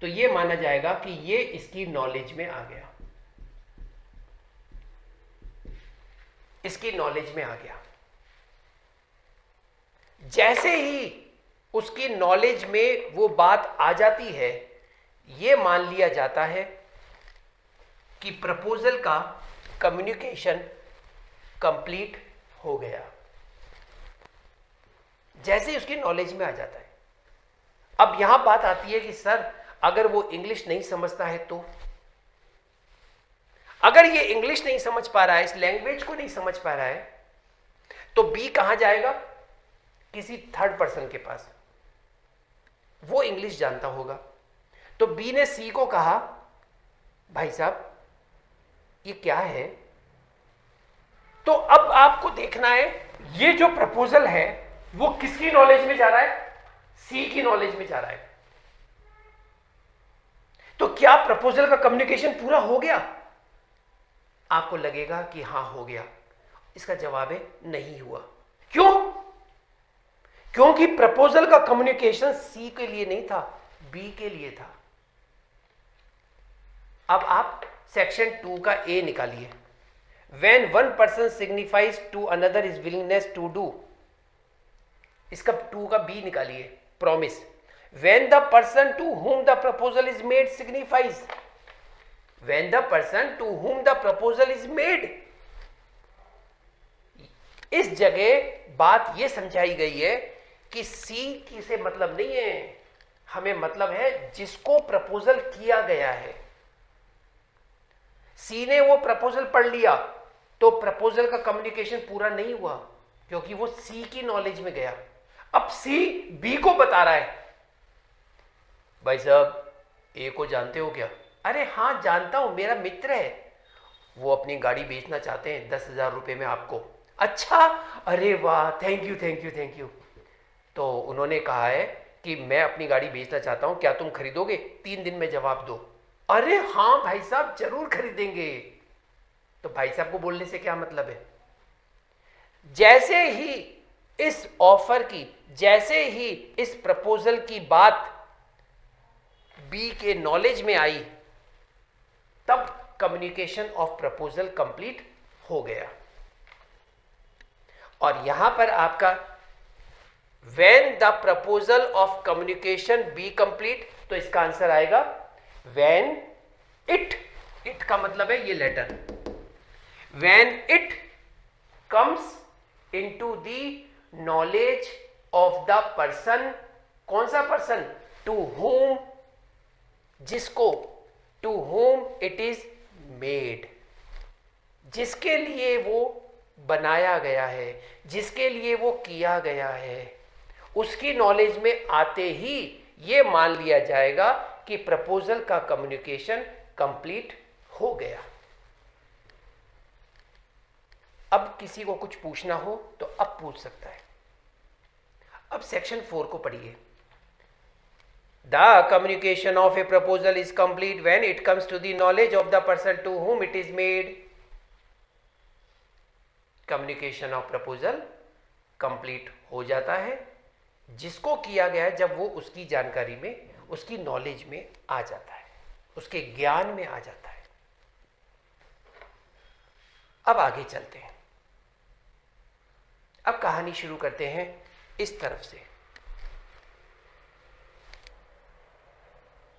A: तो ये माना जाएगा कि ये इसकी नॉलेज में आ गया, इसकी नॉलेज में आ गया। जैसे ही उसकी नॉलेज में वो बात आ जाती है, ये मान लिया जाता है कि प्रपोजल का कम्युनिकेशन कंप्लीट हो गया। जैसे ही उसकी नॉलेज में आ जाता है। अब यहां बात आती है कि सर अगर वो इंग्लिश नहीं समझता है तो, अगर ये इंग्लिश नहीं समझ पा रहा है, इस लैंग्वेज को नहीं समझ पा रहा है, तो बी कहां जाएगा? किसी थर्ड पर्सन के पास, वो इंग्लिश जानता होगा। तो बी ने सी को कहा, भाई साहब ये क्या है? तो अब आपको देखना है ये जो प्रपोजल है वो किसकी नॉलेज में जा रहा है? सी की नॉलेज में जा रहा है। तो क्या प्रपोजल का कम्युनिकेशन पूरा हो गया? आपको लगेगा कि हां हो गया। इसका जवाब है नहीं हुआ। क्यों? क्योंकि प्रपोजल का कम्युनिकेशन सी के लिए नहीं था, बी के लिए था। अब आप सेक्शन 2 का ए निकालिए। When one person signifies to another his willingness to do, इसका 2 का बी निकालिए। Promise. When the person to whom the proposal is made signifies, when the person to whom the proposal is made, इस जगह बात यह समझाई गई है कि सी की से मतलब नहीं है, हमें मतलब है जिसको प्रपोजल किया गया है। सी ने वो प्रपोजल पढ़ लिया तो प्रपोजल का कम्युनिकेशन पूरा नहीं हुआ, क्योंकि वो सी की नॉलेज में गया। अब सी बी को बता रहा है, भाई साहब ए को जानते हो क्या? अरे हाँ जानता हूं, मेरा मित्र है, वो अपनी गाड़ी बेचना चाहते हैं 10,000 रुपए में आपको। अच्छा, अरे वाह, thank you thank you thank you. तो उन्होंने कहा है कि मैं अपनी गाड़ी बेचना चाहता हूं, क्या तुम खरीदोगे? 3 दिन में जवाब दो। अरे हाँ भाई साहब जरूर खरीदेंगे। तो भाई साहब को बोलने से क्या मतलब है? जैसे ही इस ऑफर की, जैसे ही इस प्रपोजल की बात बी के नॉलेज में आई, तब कम्युनिकेशन ऑफ प्रपोजल कंप्लीट हो गया। और यहां पर आपका when the proposal of communication be complete, तो इसका आंसर आएगा व्हेन इट का मतलब है ये letter, when it comes into the knowledge of the person. कौन सा पर्सन? टू होम, जिसको, to whom it is made, जिसके लिए वो बनाया गया है, जिसके लिए वो किया गया है, उसकी नॉलेज में आते ही ये मान लिया जाएगा कि प्रपोजल का कम्युनिकेशन कंप्लीट हो गया। अब किसी को कुछ पूछना हो तो अब पूछ सकता है। अब सेक्शन 4 को पढ़िए। The communication of a proposal is complete when it comes to the knowledge of the person to whom it is made. Communication of proposal complete हो जाता है जिसको किया गया है, जब वो उसकी जानकारी में, उसकी नॉलेज में आ जाता है, उसके ज्ञान में आ जाता है। अब आगे चलते हैं। अब कहानी शुरू करते हैं इस तरफ से।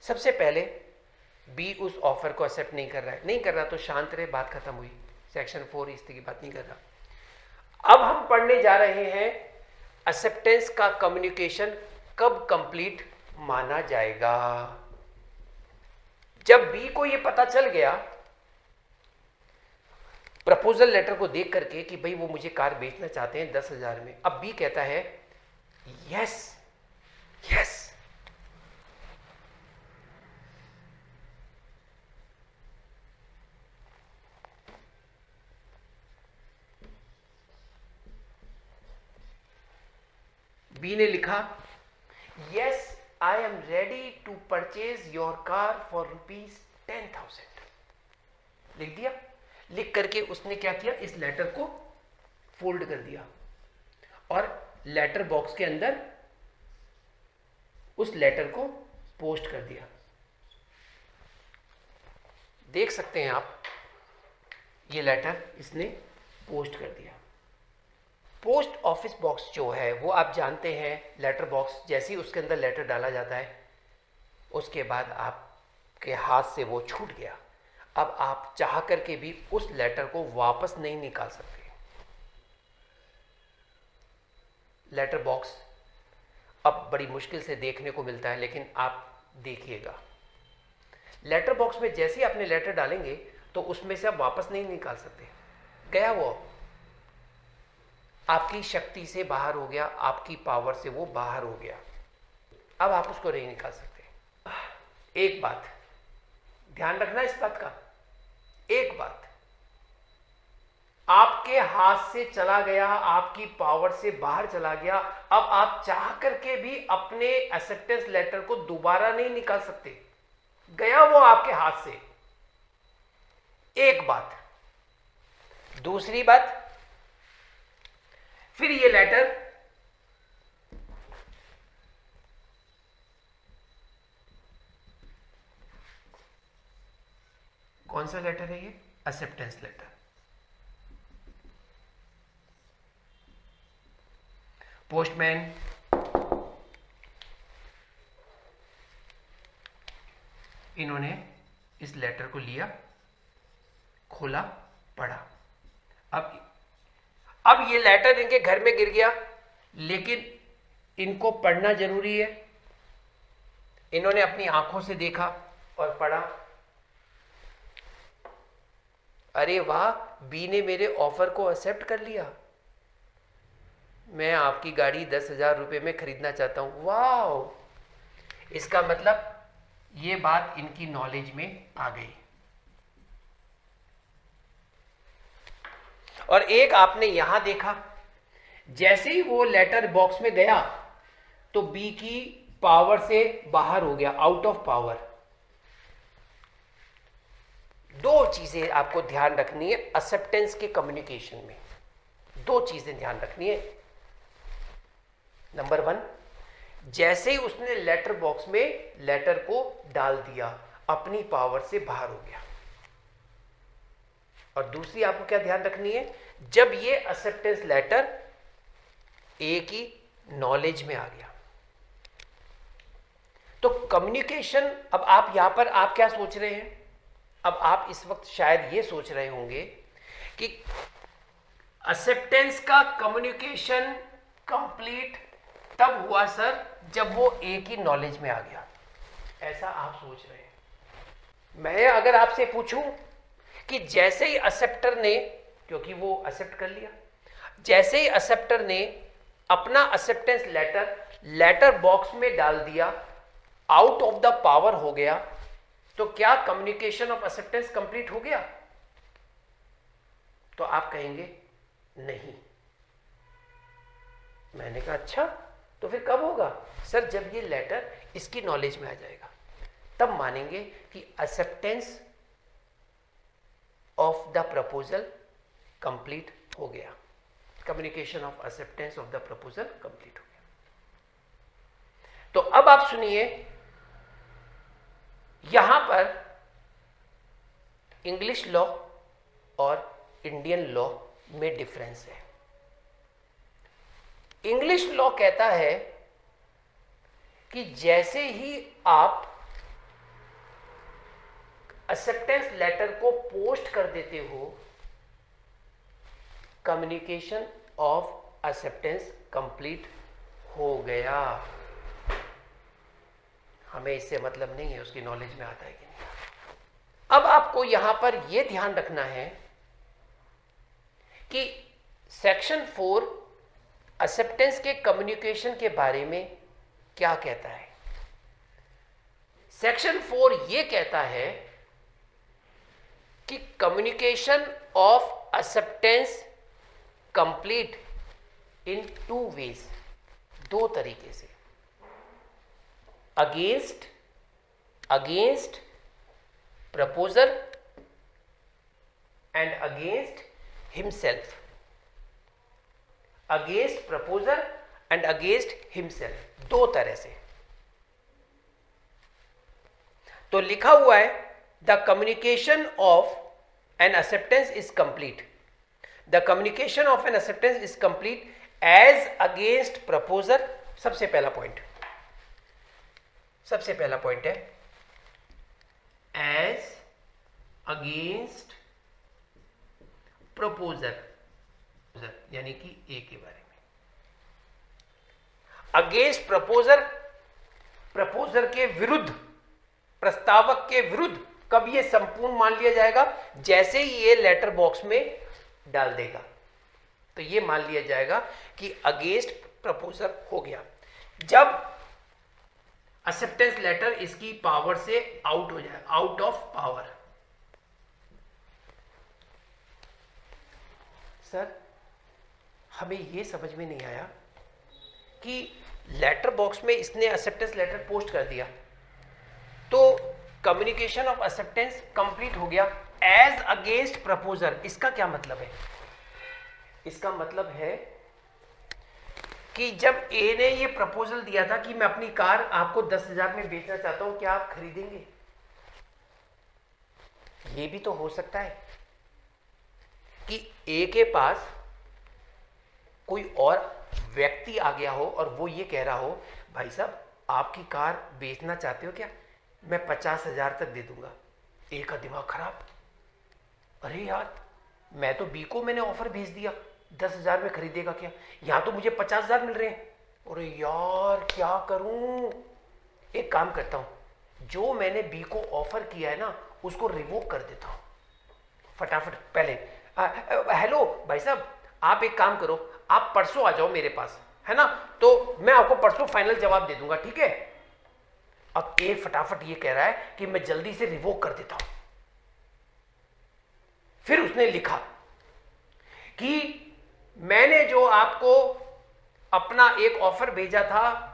A: सबसे पहले बी उस ऑफर को एक्सेप्ट नहीं कर रहा है, नहीं कर रहा तो शांत रहे, बात खत्म हुई। सेक्शन 4 इस तरह की बात नहीं कर रहा। अब हम पढ़ने जा रहे हैं एक्सेप्टेंस का कम्युनिकेशन कब कंप्लीट माना जाएगा। जब बी को यह पता चल गया प्रपोजल लेटर को देख करके कि भाई वो मुझे कार बेचना चाहते हैं 10,000 में। अब बी कहता है यस यस, बी ने लिखा yes I am ready to purchase your car for ₹10,000, लिख दिया। लिख करके उसने क्या किया, इस लेटर को फोल्ड कर दिया और लेटर बॉक्स के अंदर उस लेटर को पोस्ट कर दिया। देख सकते हैं आप, ये लेटर इसने पोस्ट कर दिया। पोस्ट ऑफिस बॉक्स जो है वो आप जानते हैं, लेटर बॉक्स जैसे ही उसके अंदर लेटर डाला जाता है उसके बाद आपके हाथ से वो छूट गया। अब आप चाह करके भी उस लेटर को वापस नहीं निकाल सकते। लेटर बॉक्स अब बड़ी मुश्किल से देखने को मिलता है, लेकिन आप देखिएगा लेटर बॉक्स में जैसे ही आपने लेटर डालेंगे तो उसमें से आप वापस नहीं निकाल सकते। गया वो आपकी शक्ति से बाहर हो गया, आपकी पावर से वो बाहर हो गया, अब आप उसको नहीं निकाल सकते। एक बात ध्यान रखना इस बात का, एक बात, आपके हाथ से चला गया, आपकी पावर से बाहर चला गया, अब आप चाह करके भी अपने एक्सेप्टेंस लेटर को दोबारा नहीं निकाल सकते, गया वो आपके हाथ से। एक बात। दूसरी बात, फिर ये लेटर कौन सा लेटर है, ये एक्सेप्टेंस लेटर। पोस्टमैन इन्होंने इस लेटर को लिया, खोला, पढ़ा। अब ये लेटर इनके घर में गिर गया, लेकिन इनको पढ़ना जरूरी है। इन्होंने अपनी आंखों से देखा और पढ़ा, अरे वाह, बी ने मेरे ऑफर को एक्सेप्ट कर लिया, मैं आपकी गाड़ी 10,000 रुपये में खरीदना चाहता हूं। वाह, इसका मतलब ये बात इनकी नॉलेज में आ गई। और एक आपने यहां देखा, जैसे ही वो लेटर बॉक्स में गया तो बी की पावर से बाहर हो गया, आउट ऑफ पावर। दो चीजें आपको ध्यान रखनी है एक्सेप्टेंस के कम्युनिकेशन में, दो चीजें ध्यान रखनी है। नंबर 1, जैसे ही उसने लेटर बॉक्स में लेटर को डाल दिया, अपनी पावर से बाहर हो गया। और दूसरी आपको क्या ध्यान रखनी है, जब ये एक्सेप्टेंस लेटर ए की नॉलेज में आ गया तो कम्युनिकेशन। अब आप यहां पर आप क्या सोच रहे हैं, अब आप इस वक्त शायद ये सोच रहे होंगे कि एक्सेप्टेंस का कम्युनिकेशन कंप्लीट तब हुआ सर जब वो ए की नॉलेज में आ गया, ऐसा आप सोच रहे हैं। मैं अगर आपसे पूछूं कि जैसे ही एक्सेप्टर ने, क्योंकि वो एक्सेप्ट कर लिया, जैसे ही एक्सेप्टर ने अपना एक्सेप्टेंस लेटर बॉक्स में डाल दिया, आउट ऑफ द पावर हो गया, तो क्या कम्युनिकेशन ऑफ एक्सेप्टेंस कंप्लीट हो गया? तो आप कहेंगे नहीं। मैंने कहा अच्छा, तो फिर कब होगा? सर जब ये लेटर इसकी नॉलेज में आ जाएगा, तब मानेंगे कि acceptance of the proposal complete हो गया, communication of acceptance of the proposal complete हो गया। तो अब आप सुनिए, यहां पर इंग्लिश लॉ और इंडियन लॉ में डिफरेंस है। इंग्लिश लॉ कहता है कि जैसे ही आप एक्सेप्टेंस लेटर को पोस्ट कर देते हो, कम्युनिकेशन ऑफ एक्सेप्टेंस कंप्लीट हो गया। हमें इससे मतलब नहीं है उसकी नॉलेज में आता है कि नहीं। अब आपको यहां पर यह ध्यान रखना है कि सेक्शन 4 एक्सेप्टेंस के कम्युनिकेशन के बारे में क्या कहता है। सेक्शन 4 ये कहता है कि communication of acceptance complete in 2 ways, 2 तरीके से, against proposer and against himself, against proposer and against himself, 2 तरह से। तो लिखा हुआ है the communication of an acceptance is complete, the communication of an acceptance is complete as against proposer. सबसे पहला पॉइंट है एज अगेंस्ट प्रपोजर, यानी कि ए के बारे में। अगेंस्ट प्रपोजर, प्रपोजर के विरुद्ध, प्रस्तावक के विरुद्ध कब ये संपूर्ण मान लिया जाएगा, जैसे ही ये लेटर बॉक्स में डाल देगा तो ये मान लिया जाएगा कि अगेंस्ट प्रपोजर हो गया। जब एक्सेप्टेंस लेटर इसकी पावर से आउट हो जाए, आउट ऑफ पावर। सर हमें ये समझ में नहीं आया कि लेटर बॉक्स में इसने एक्सेप्टेंस लेटर पोस्ट कर दिया तो कम्युनिकेशन ऑफ एक्सेप्टेंस कंप्लीट हो गया एज अगेंस्ट प्रपोजर। इसका क्या मतलब है? इसका मतलब है कि जब ए ने ये प्रपोजल दिया था कि मैं अपनी कार आपको 10,000 में बेचना चाहता हूं, क्या आप खरीदेंगे? ये भी तो हो सकता है कि ए के पास कोई और व्यक्ति आ गया हो और वो ये कह रहा हो भाई साहब आपकी कार बेचना चाहते हो क्या, मैं 50,000 तक दे दूंगा। ए का दिमाग खराब, अरे यार मैं तो बी को मैंने ऑफर भेज दिया 10,000 में खरीदेगा क्या, यहां तो मुझे 50,000 मिल रहे हैं। अरे यार क्या करूं, एक काम करता हूं, जो मैंने बी को ऑफर किया है ना उसको रिवोक कर देता हूं फटाफट। पहले हेलो भाई साहब आप एक काम करो, आप परसों आ जाओ मेरे पास, है ना, तो मैं आपको परसों फाइनल जवाब दे दूंगा, ठीक है। अब ए फटाफट ये कह रहा है कि मैं जल्दी से रिवोक कर देता हूं। फिर उसने लिखा कि मैंने जो आपको अपना एक ऑफर भेजा था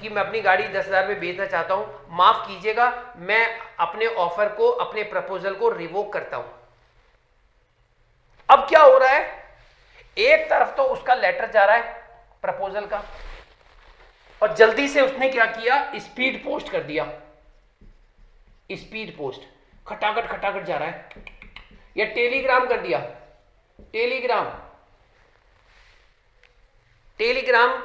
A: कि मैं अपनी गाड़ी 10,000 में बेचना चाहता हूं, माफ कीजिएगा मैं अपने ऑफर को, अपने प्रपोजल को रिवोक करता हूं। अब क्या हो रहा है, एक तरफ तो उसका लेटर जा रहा है प्रपोजल का और जल्दी से उसने क्या किया, स्पीड पोस्ट कर दिया। स्पीड पोस्ट खटाखट खटाखट जा रहा है, या टेलीग्राम कर दिया। टेलीग्राम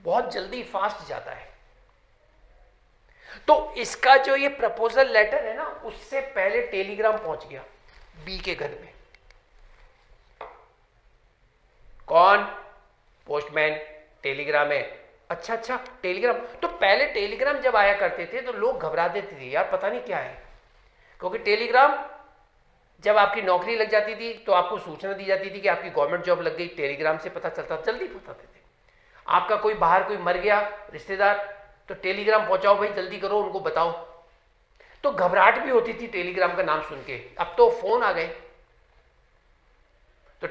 A: बहुत जल्दी फास्ट जाता है। तो इसका जो ये प्रपोजल लेटर है ना उससे पहले टेलीग्राम पहुंच गया बी के घर में। कौन? पोस्टमैन। टेलीग्राम है, अच्छा टेलीग्राम। तो पहले टेलीग्राम जब आया करते थे तो लोग घबरा देते थे, यार पता नहीं क्या है, क्योंकि टेलीग्राम जब आपकी नौकरी लग जाती थी तो आपको सूचना दी जाती थी कि आपकी गवर्नमेंट जॉब लग गई, टेलीग्राम से पता चलता, जल्दी बताते थे। आपका कोई बाहर कोई मर गया रिश्तेदार तो टेलीग्राम पहुंचाओ भाई, जल्दी करो उनको बताओ। तो घबराहट भी होती थी टेलीग्राम का नाम सुन के। अब तो फोन आ गए, तो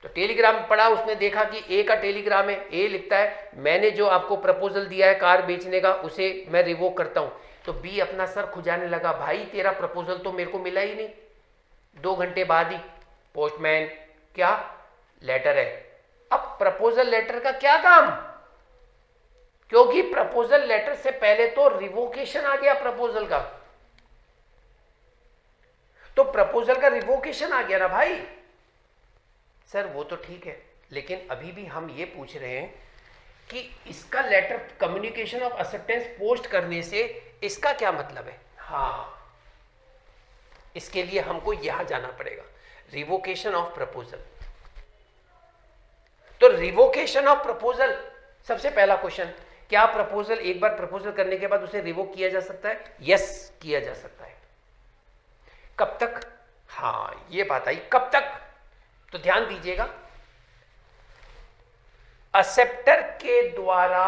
A: टेलीग्राम पढ़ा, उसने देखा कि ए का टेलीग्राम है। ए लिखता है मैंने जो आपको प्रपोजल दिया है कार बेचने का उसे मैं रिवोक करता हूं। तो बी अपना सर खुजाने लगा, भाई तेरा प्रपोजल तो मेरे को मिला ही नहीं। 2 घंटे बाद ही पोस्टमैन, क्या लेटर है। अब प्रपोजल लेटर का क्या काम, क्योंकि प्रपोजल लेटर से पहले तो रिवोकेशन आ गया प्रपोजल का, तो प्रपोजल का रिवोकेशन आ गया ना भाई। सर वो तो ठीक है, लेकिन अभी भी हम ये पूछ रहे हैं कि इसका letter communication of acceptance post करने से इसका क्या मतलब है। हाँ, इसके लिए हमको यहां जाना पड़ेगा, रिवोकेशन ऑफ प्रपोजल। तो रिवोकेशन ऑफ प्रपोजल, सबसे पहला क्वेश्चन, क्या प्रपोजल एक बार प्रपोजल करने के बाद उसे रिवोक किया जा सकता है? यस, किया जा सकता है। कब तक? हाँ, ये बात आई। कब तक? तो ध्यान दीजिएगा, एक्सेप्टर के द्वारा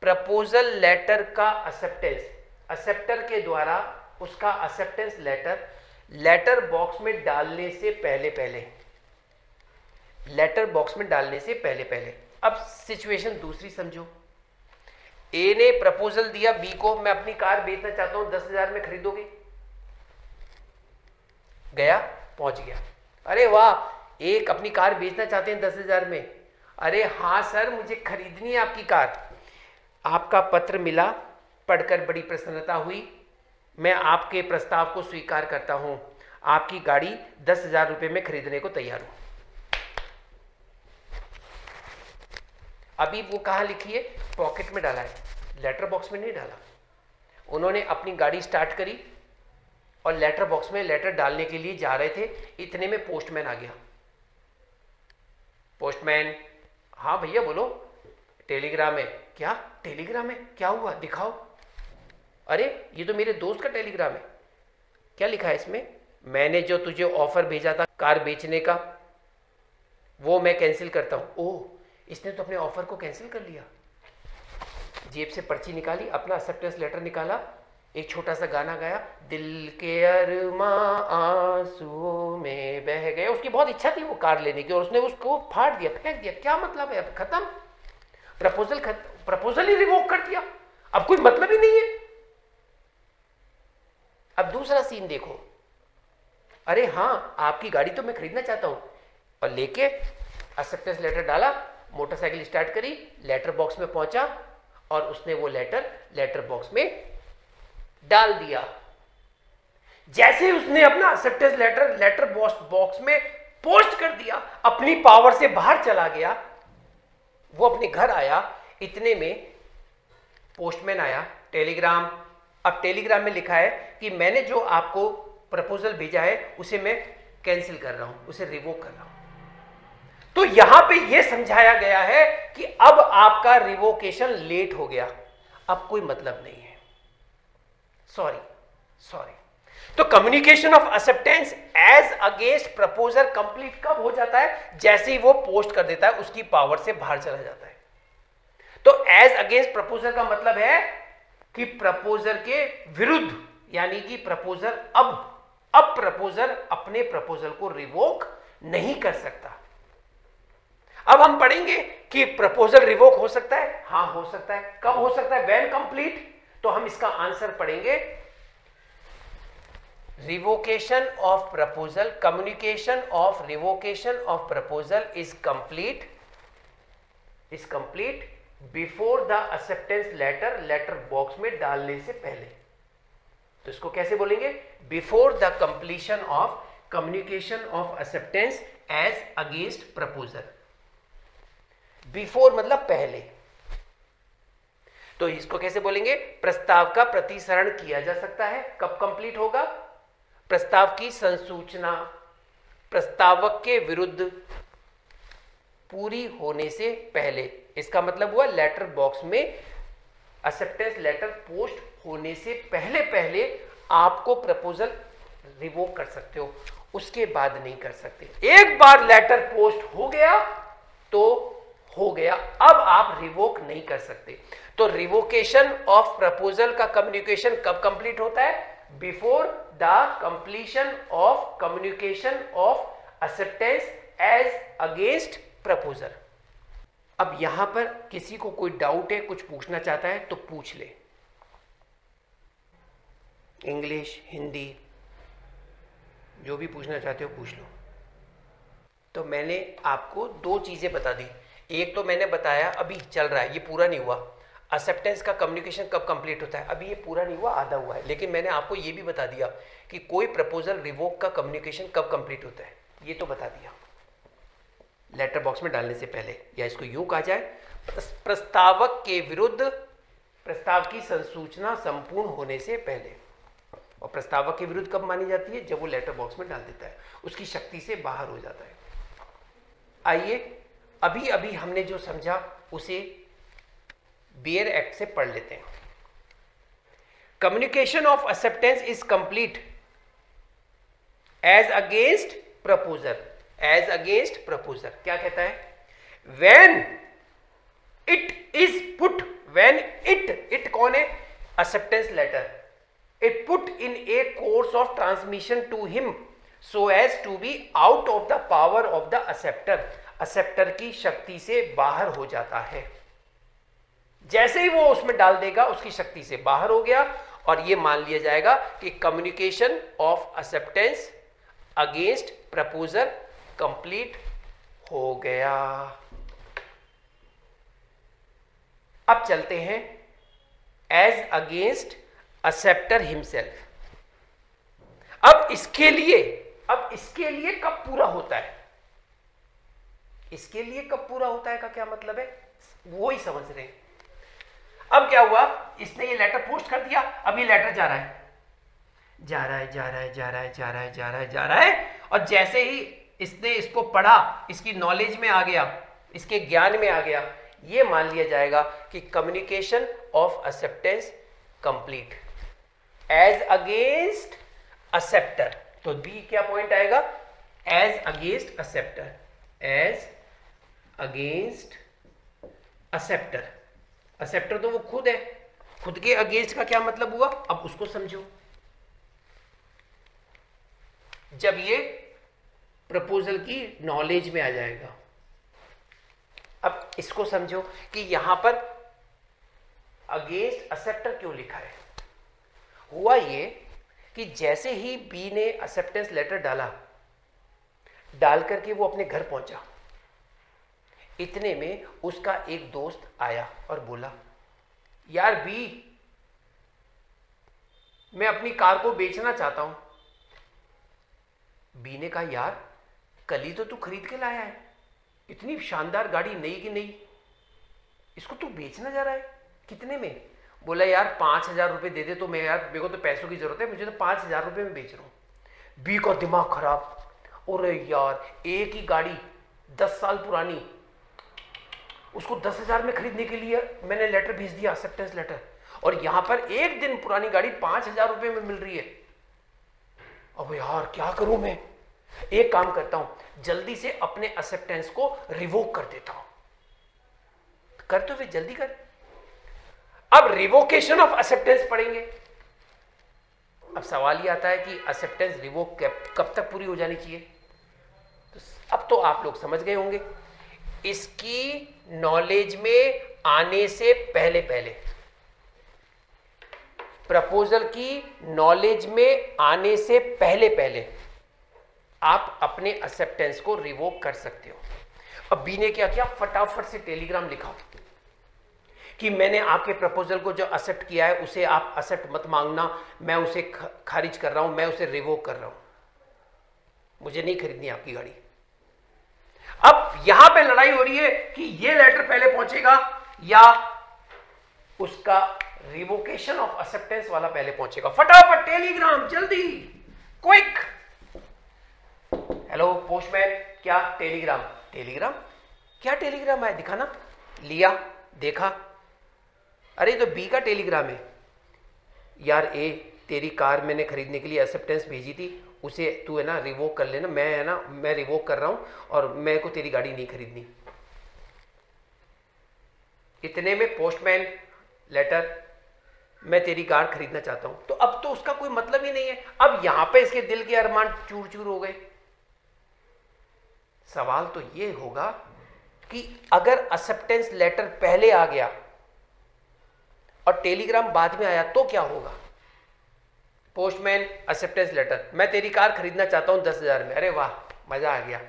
A: प्रपोजल लेटर का एक्सेप्टेंस, एक्सेप्टर के द्वारा उसका एक्सेप्टेंस लेटर लेटर बॉक्स में डालने से पहले पहले, लेटर बॉक्स में डालने से पहले पहले। अब सिचुएशन दूसरी समझो। ए ने प्रपोजल दिया बी को, मैं अपनी कार बेचना चाहता हूं, 10,000 में खरीदोगे? गया, पहुंच गया। अरे वाह, एक अपनी कार बेचना चाहते हैं 10,000 में। अरे हाँ सर, मुझे खरीदनी है आपकी कार। आपका पत्र मिला, पढ़कर बड़ी प्रसन्नता हुई, मैं आपके प्रस्ताव को स्वीकार करता हूं, आपकी गाड़ी 10,000 रुपये में खरीदने को तैयार हूं। अभी वो कहाँ लिखी है? पॉकेट में डाला है, लेटर बॉक्स में नहीं डाला। उन्होंने अपनी गाड़ी स्टार्ट करी और लेटर बॉक्स में लेटर डालने के लिए जा रहे थे, इतने में पोस्टमैन आ गया। पोस्टमैन, हाँ भैया बोलो, टेलीग्राम है। क्या टेलीग्राम है? क्या हुआ, दिखाओ। अरे ये तो मेरे दोस्त का टेलीग्राम है। क्या लिखा है इसमें? मैंने जो तुझे ऑफर भेजा था कार बेचने का, वो मैं कैंसिल करता हूं। ओह, इसने तो अपने ऑफर को कैंसिल कर लिया। जेब से पर्ची निकाली, अपना एक्सेप्टेंस लेटर निकाला, एक छोटा सा गाना गाया, दिल के अरमां आंसुओं में बह गए। उसकी बहुत इच्छा थी वो कार लेने की और उसने उसको फाड़ दिया, फेंक दिया। क्या मतलब है? अब खत्म, प्रपोजल ही रिवोक कर दिया, अब कोई मतलब ही नहीं है। अब दूसरा सीन देखो। अरे हाँ, आपकी गाड़ी तो मैं खरीदना चाहता हूं, और लेके एक्सेप्टेंस लेटर डाला, मोटरसाइकिल स्टार्ट करी, लेटर बॉक्स में पहुंचा और उसने वो लेटर बॉक्स में डाल दिया। जैसे ही उसने अपना एक्सेप्टेंस लेटर बॉक्स में पोस्ट कर दिया, अपनी पावर से बाहर चला गया, वो अपने घर आया, इतने में पोस्टमैन आया, टेलीग्राम। अब टेलीग्राम में लिखा है कि मैंने जो आपको प्रपोजल भेजा है उसे मैं कैंसिल कर रहा हूं, उसे रिवोक कर रहा हूं। तो यहां पे यह समझाया गया है कि अब आपका रिवोकेशन लेट हो गया, अब कोई मतलब नहीं है, सॉरी। तो communication of acceptance as against proposal complete कब हो जाता है? जैसे ही वो पोस्ट कर देता है, उसकी पावर से बाहर चला जाता है। तो एज अगेंस्ट प्रपोजल का मतलब है कि प्रपोजल के विरुद्ध, यानी कि प्रपोजल अब प्रपोजल अपने प्रपोजल को रिवोक नहीं कर सकता। अब हम पढ़ेंगे कि प्रपोजल रिवोक हो सकता है। हाँ, हो सकता है। कब हो सकता है? When complete. तो हम इसका आंसर पढ़ेंगे, revocation of proposal, communication of revocation of proposal is complete before the acceptance letter box में डालने से पहले। तो इसको कैसे बोलेंगे? Before the completion of communication of acceptance as against proposal. Before मतलब पहले। तो इसको कैसे बोलेंगे? प्रस्ताव का प्रतिसरण किया जा सकता है। कब कंप्लीट होगा? प्रस्ताव की संसूचना प्रस्तावक के विरुद्ध पूरी होने से पहले। इसका मतलब हुआ लेटर बॉक्स में एक्सेप्टेंस लेटर पोस्ट होने से पहले पहले आपको प्रपोजल रिवोक कर सकते हो, उसके बाद नहीं कर सकते। एक बार लेटर पोस्ट हो गया तो हो गया, अब आप रिवोक नहीं कर सकते। तो रिवोकेशन ऑफ प्रपोजल का कम्युनिकेशन कब कंप्लीट होता है? Before the completion of communication of acceptance as against proposal. अब यहां पर किसी को कोई डाउट है, कुछ पूछना चाहता है तो पूछ ले। इंग्लिश, हिंदी, जो भी पूछना चाहते हो पूछ लो। तो मैंने आपको दो चीजें बता दी। एक तो मैंने बताया अभी चल रहा है, ये पूरा नहीं हुआ, एक्सेप्टेंस का कम्युनिकेशन कब कंप्लीट होता है, अभी ये पूरा नहीं हुआ, आधा हुआ है। लेकिन मैंने आपको ये भी बता दिया कि कोई प्रपोजल रिवोक का कम्युनिकेशन कब कंप्लीट होता है, ये तो बता दिया लेटर बॉक्स में डालने से पहले, या इसको यूं कहा जाए, प्रस्तावक के विरुद्ध प्रस्ताव की संसूचना संपूर्ण होने से पहले। और प्रस्तावक के विरुद्ध कब मानी जाती है? जब वो लेटर बॉक्स में डाल देता है, उसकी शक्ति से बाहर हो जाता है। आइए अभी अभी हमने जो समझा उसे बियर एक्ट से पढ़ लेते हैं। Communication of acceptance is complete as against proposer, as against proposer क्या कहता है? When it is put, when it कौन है? Acceptance letter, it put in a course of transmission to him so as to be out of the power of the acceptor, acceptor की शक्ति से बाहर हो जाता है। जैसे ही वो उसमें डाल देगा उसकी शक्ति से बाहर हो गया, और ये मान लिया जाएगा कि communication of acceptance against proposer complete हो गया। अब चलते हैं एज अगेंस्ट एक्सेप्टर हिमसेल्फ। अब इसके लिए कब पूरा होता है? इसके लिए कब पूरा होता है का क्या मतलब है, वो ही समझ रहे हैं। अब क्या हुआ, इसने ये लेटर पोस्ट कर दिया, अब ये लेटर जा रहा है, और जैसे ही इसने इसको पढ़ा, इसकी नॉलेज में आ गया, इसके ज्ञान में आ गया, ये मान लिया जाएगा कि communication of acceptance complete as against acceptor. तो बी क्या पॉइंट आएगा? As against acceptor, as against acceptor. Acceptor तो वो खुद है, खुद के अगेंस्ट का क्या मतलब हुआ, अब उसको समझो। जब ये प्रपोजल की नॉलेज में आ जाएगा, अब इसको समझो कि यहां पर अगेंस्ट एक्सेप्टर क्यों लिखा है। हुआ ये कि जैसे ही बी ने एक्सेप्टेंस लेटर डाल करके वो अपने घर पहुंचा, इतने में उसका एक दोस्त आया और बोला, यार बी, मैं अपनी कार को बेचना चाहता हूं। बी ने कहा, यार कल ही तो तू खरीद के लाया है, इतनी शानदार गाड़ी, नई की नई, इसको तू बेचना जा रहा है, कितने में? बोला, यार 5,000 रुपये दे दे तो मैं, यार मेरे को तो पैसों की जरूरत है, मुझे तो 5,000 रुपये में बेच रहा हूं। बी का दिमाग खराब, अरे यार एक ही गाड़ी 10 साल पुरानी, उसको 10,000 में खरीदने के लिए मैंने लेटर भेज दिया, एक्सेप्टेंस लेटर, और यहां पर एक दिन पुरानी गाड़ी 5,000 रुपये में मिल रही है। अब यार क्या करूं मैं? एक काम करता हूं, जल्दी से अपने एक्सेप्टेंस को रिवोक कर देता हूं। कर तो फिर जल्दी कर। अब रिवोकेशन ऑफ एक्सेप्टेंस पढ़ेंगे। अब सवाल ये आता है कि एक्सेप्टेंस रिवोक कब तक पूरी हो जानी चाहिए। तो अब तो आप लोग समझ गए होंगे, इसकी नॉलेज में आने से पहले पहले, प्रपोजल की नॉलेज में आने से पहले पहले आप अपने एक्सेप्टेंस को रिवोक कर सकते हो। अब बी ने क्या किया, फटाफट से टेलीग्राम लिखा कि मैंने आपके प्रपोजल को जो एक्सेप्ट किया है उसे आप एक्सेप्ट मत मांगना, मैं उसे खारिज कर रहा हूं, मैं उसे रिवोक कर रहा हूं, मुझे नहीं खरीदनी आपकी गाड़ी। अब यहां पे लड़ाई हो रही है कि ये लेटर पहले पहुंचेगा या उसका रिवोकेशन ऑफ एक्सेप्टेंस वाला पहले पहुंचेगा। फटाफट टेलीग्राम, जल्दी, क्विक। हेलो पोस्टमैन, क्या टेलीग्राम? टेलीग्राम क्या टेलीग्राम है, दिखाना। लिया, देखा, अरे तो बी का टेलीग्राम है। यार ए, तेरी कार मैंने खरीदने के लिए एक्सेप्टेंस भेजी थी, उसे तू है ना रिवोक कर लेना, मैं है ना, मैं रिवोक कर रहा हूं और मेरे को तेरी गाड़ी नहीं खरीदनी। इतने में पोस्टमैन लेटर, मैं तेरी कार खरीदना चाहता हूं। तो अब तो उसका कोई मतलब ही नहीं है। अब यहां पे इसके दिल के अरमान चूर चूर हो गए। सवाल तो ये होगा कि अगर एक्सेप्टेंस लेटर पहले आ गया और टेलीग्राम बाद में आया तो क्या होगा। पोस्टमैन एक्सेप्टेंस लेटर, मैं तेरी कार खरीदना चाहता हूं 10,000 में। अरे वाह, मजा आ गया।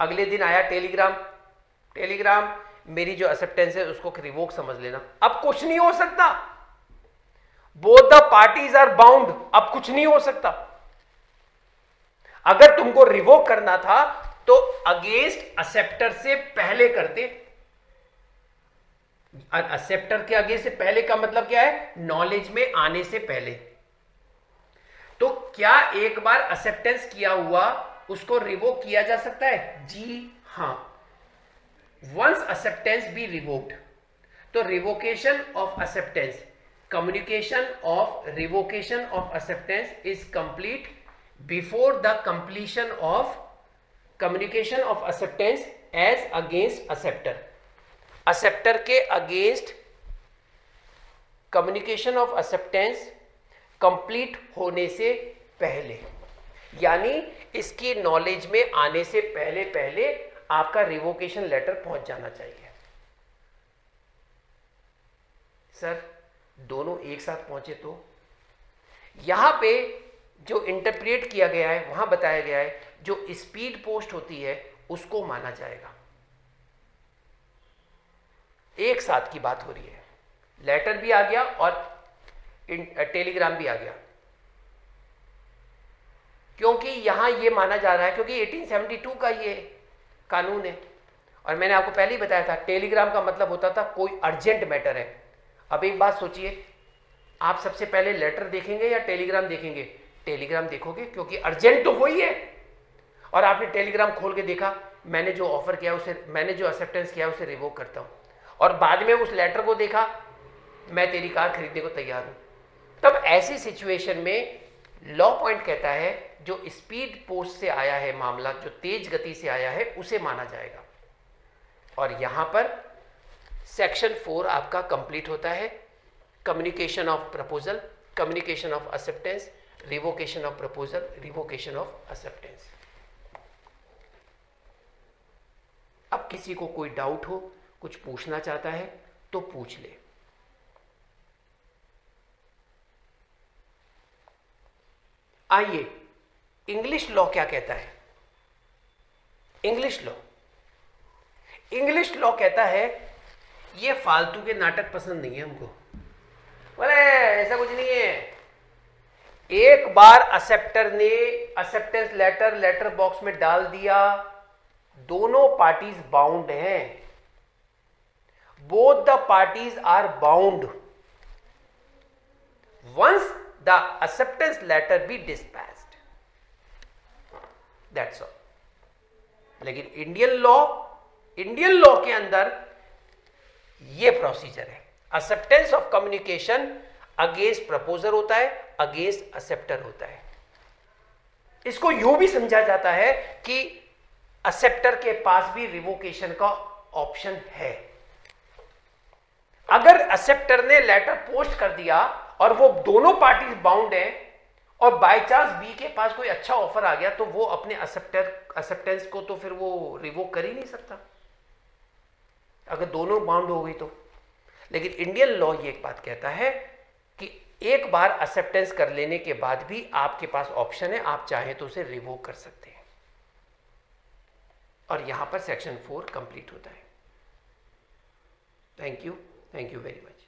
A: अगले दिन आया टेलीग्राम, टेलीग्राम, मेरी जो एक्सेप्टेंस है उसको रिवोक समझ लेना। अब कुछ नहीं हो सकता, both the parties are bound. अब कुछ नहीं हो सकता। अगर तुमको रिवोक करना था तो अगेंस्ट एक्सेप्टर से पहले करते। एक्सेप्टर के अगेंस्ट से पहले का मतलब क्या है, नॉलेज में आने से पहले। तो क्या एक बार एक्सेप्टेंस किया हुआ उसको रिवोक किया जा सकता है? जी हां, वंस एक्सेप्टेंस बी रिवोक्ड। तो revocation of acceptance, communication of revocation of acceptance is complete before the completion of communication of acceptance as against acceptor, acceptor के against communication of acceptance complete होने से पहले, यानी इसकी नॉलेज में आने से पहले पहले आपका रिवोकेशन लेटर पहुंच जाना चाहिए। सर दोनों एक साथ पहुंचे तो यहां पे जो इंटरप्रेट किया गया है वहां बताया गया है जो स्पीड पोस्ट होती है उसको माना जाएगा। एक साथ की बात हो रही है, लेटर भी आ गया और टेलीग्राम भी आ गया, क्योंकि यहां ये माना जा रहा है क्योंकि 1872 का ये कानून है। और मैंने आपको पहले ही बताया था टेलीग्राम का मतलब होता था कोई अर्जेंट मैटर है। अब एक बात सोचिए, आप सबसे पहले लेटर देखेंगे या टेलीग्राम देखेंगे? टेलीग्राम देखोगे क्योंकि अर्जेंट तो वही है। और आपने टेलीग्राम खोल के देखा, मैंने जो ऑफर किया उसे, मैंने जो एक्सेप्टेंस किया उसे रिवोक करता हूं, और बाद में उस लेटर को देखा, मैं तेरी कार खरीदने को तैयार हूं। तब ऐसी सिचुएशन में लॉ पॉइंट कहता है जो स्पीड पोस्ट से आया है मामला, जो तेज गति से आया है, उसे माना जाएगा। और यहां पर सेक्शन 4 आपका कंप्लीट होता है। Communication of proposal, communication of acceptance, revocation of proposal, revocation of acceptance. अब किसी को कोई डाउट हो, कुछ पूछना चाहता है तो पूछ ले। आइए, इंग्लिश लॉ क्या कहता है? इंग्लिश लॉ कहता है, ये फालतू के नाटक पसंद नहीं है हमको। बोले ऐसा कुछ नहीं है, एक बार एक्सेप्टर ने एक्सेप्टेंस लेटर बॉक्स में डाल दिया, दोनों पार्टीज बाउंड हैं, both the parties are bound once the acceptance letter be dispatched, that's all. लेकिन इंडियन लॉ के अंदर ये प्रोसीजर है, acceptance of communication against proposer होता है, अगेंस्ट एक्सेप्टर होता है। इसको यूं भी समझा जाता है कि एक्सेप्टर के पास भी रिवोकेशन का ऑप्शन है। अगर एक्सेप्टर ने लेटर पोस्ट कर दिया और वो दोनों पार्टीज बाउंड हैं और बाय चांस बी के पास कोई अच्छा ऑफर आ गया, तो वो अपने एक्सेप्टेंस को तो फिर वो रिवोक कर ही नहीं सकता अगर दोनों बाउंड हो गई तो। लेकिन इंडियन लॉ ये एक बात कहता है कि एक बार एक्सेप्टेंस कर लेने के बाद भी आपके पास ऑप्शन है, आप चाहें तो उसे रिवोक कर सकते हैं। और यहां पर सेक्शन 4 कंप्लीट होता है। Thank you very much.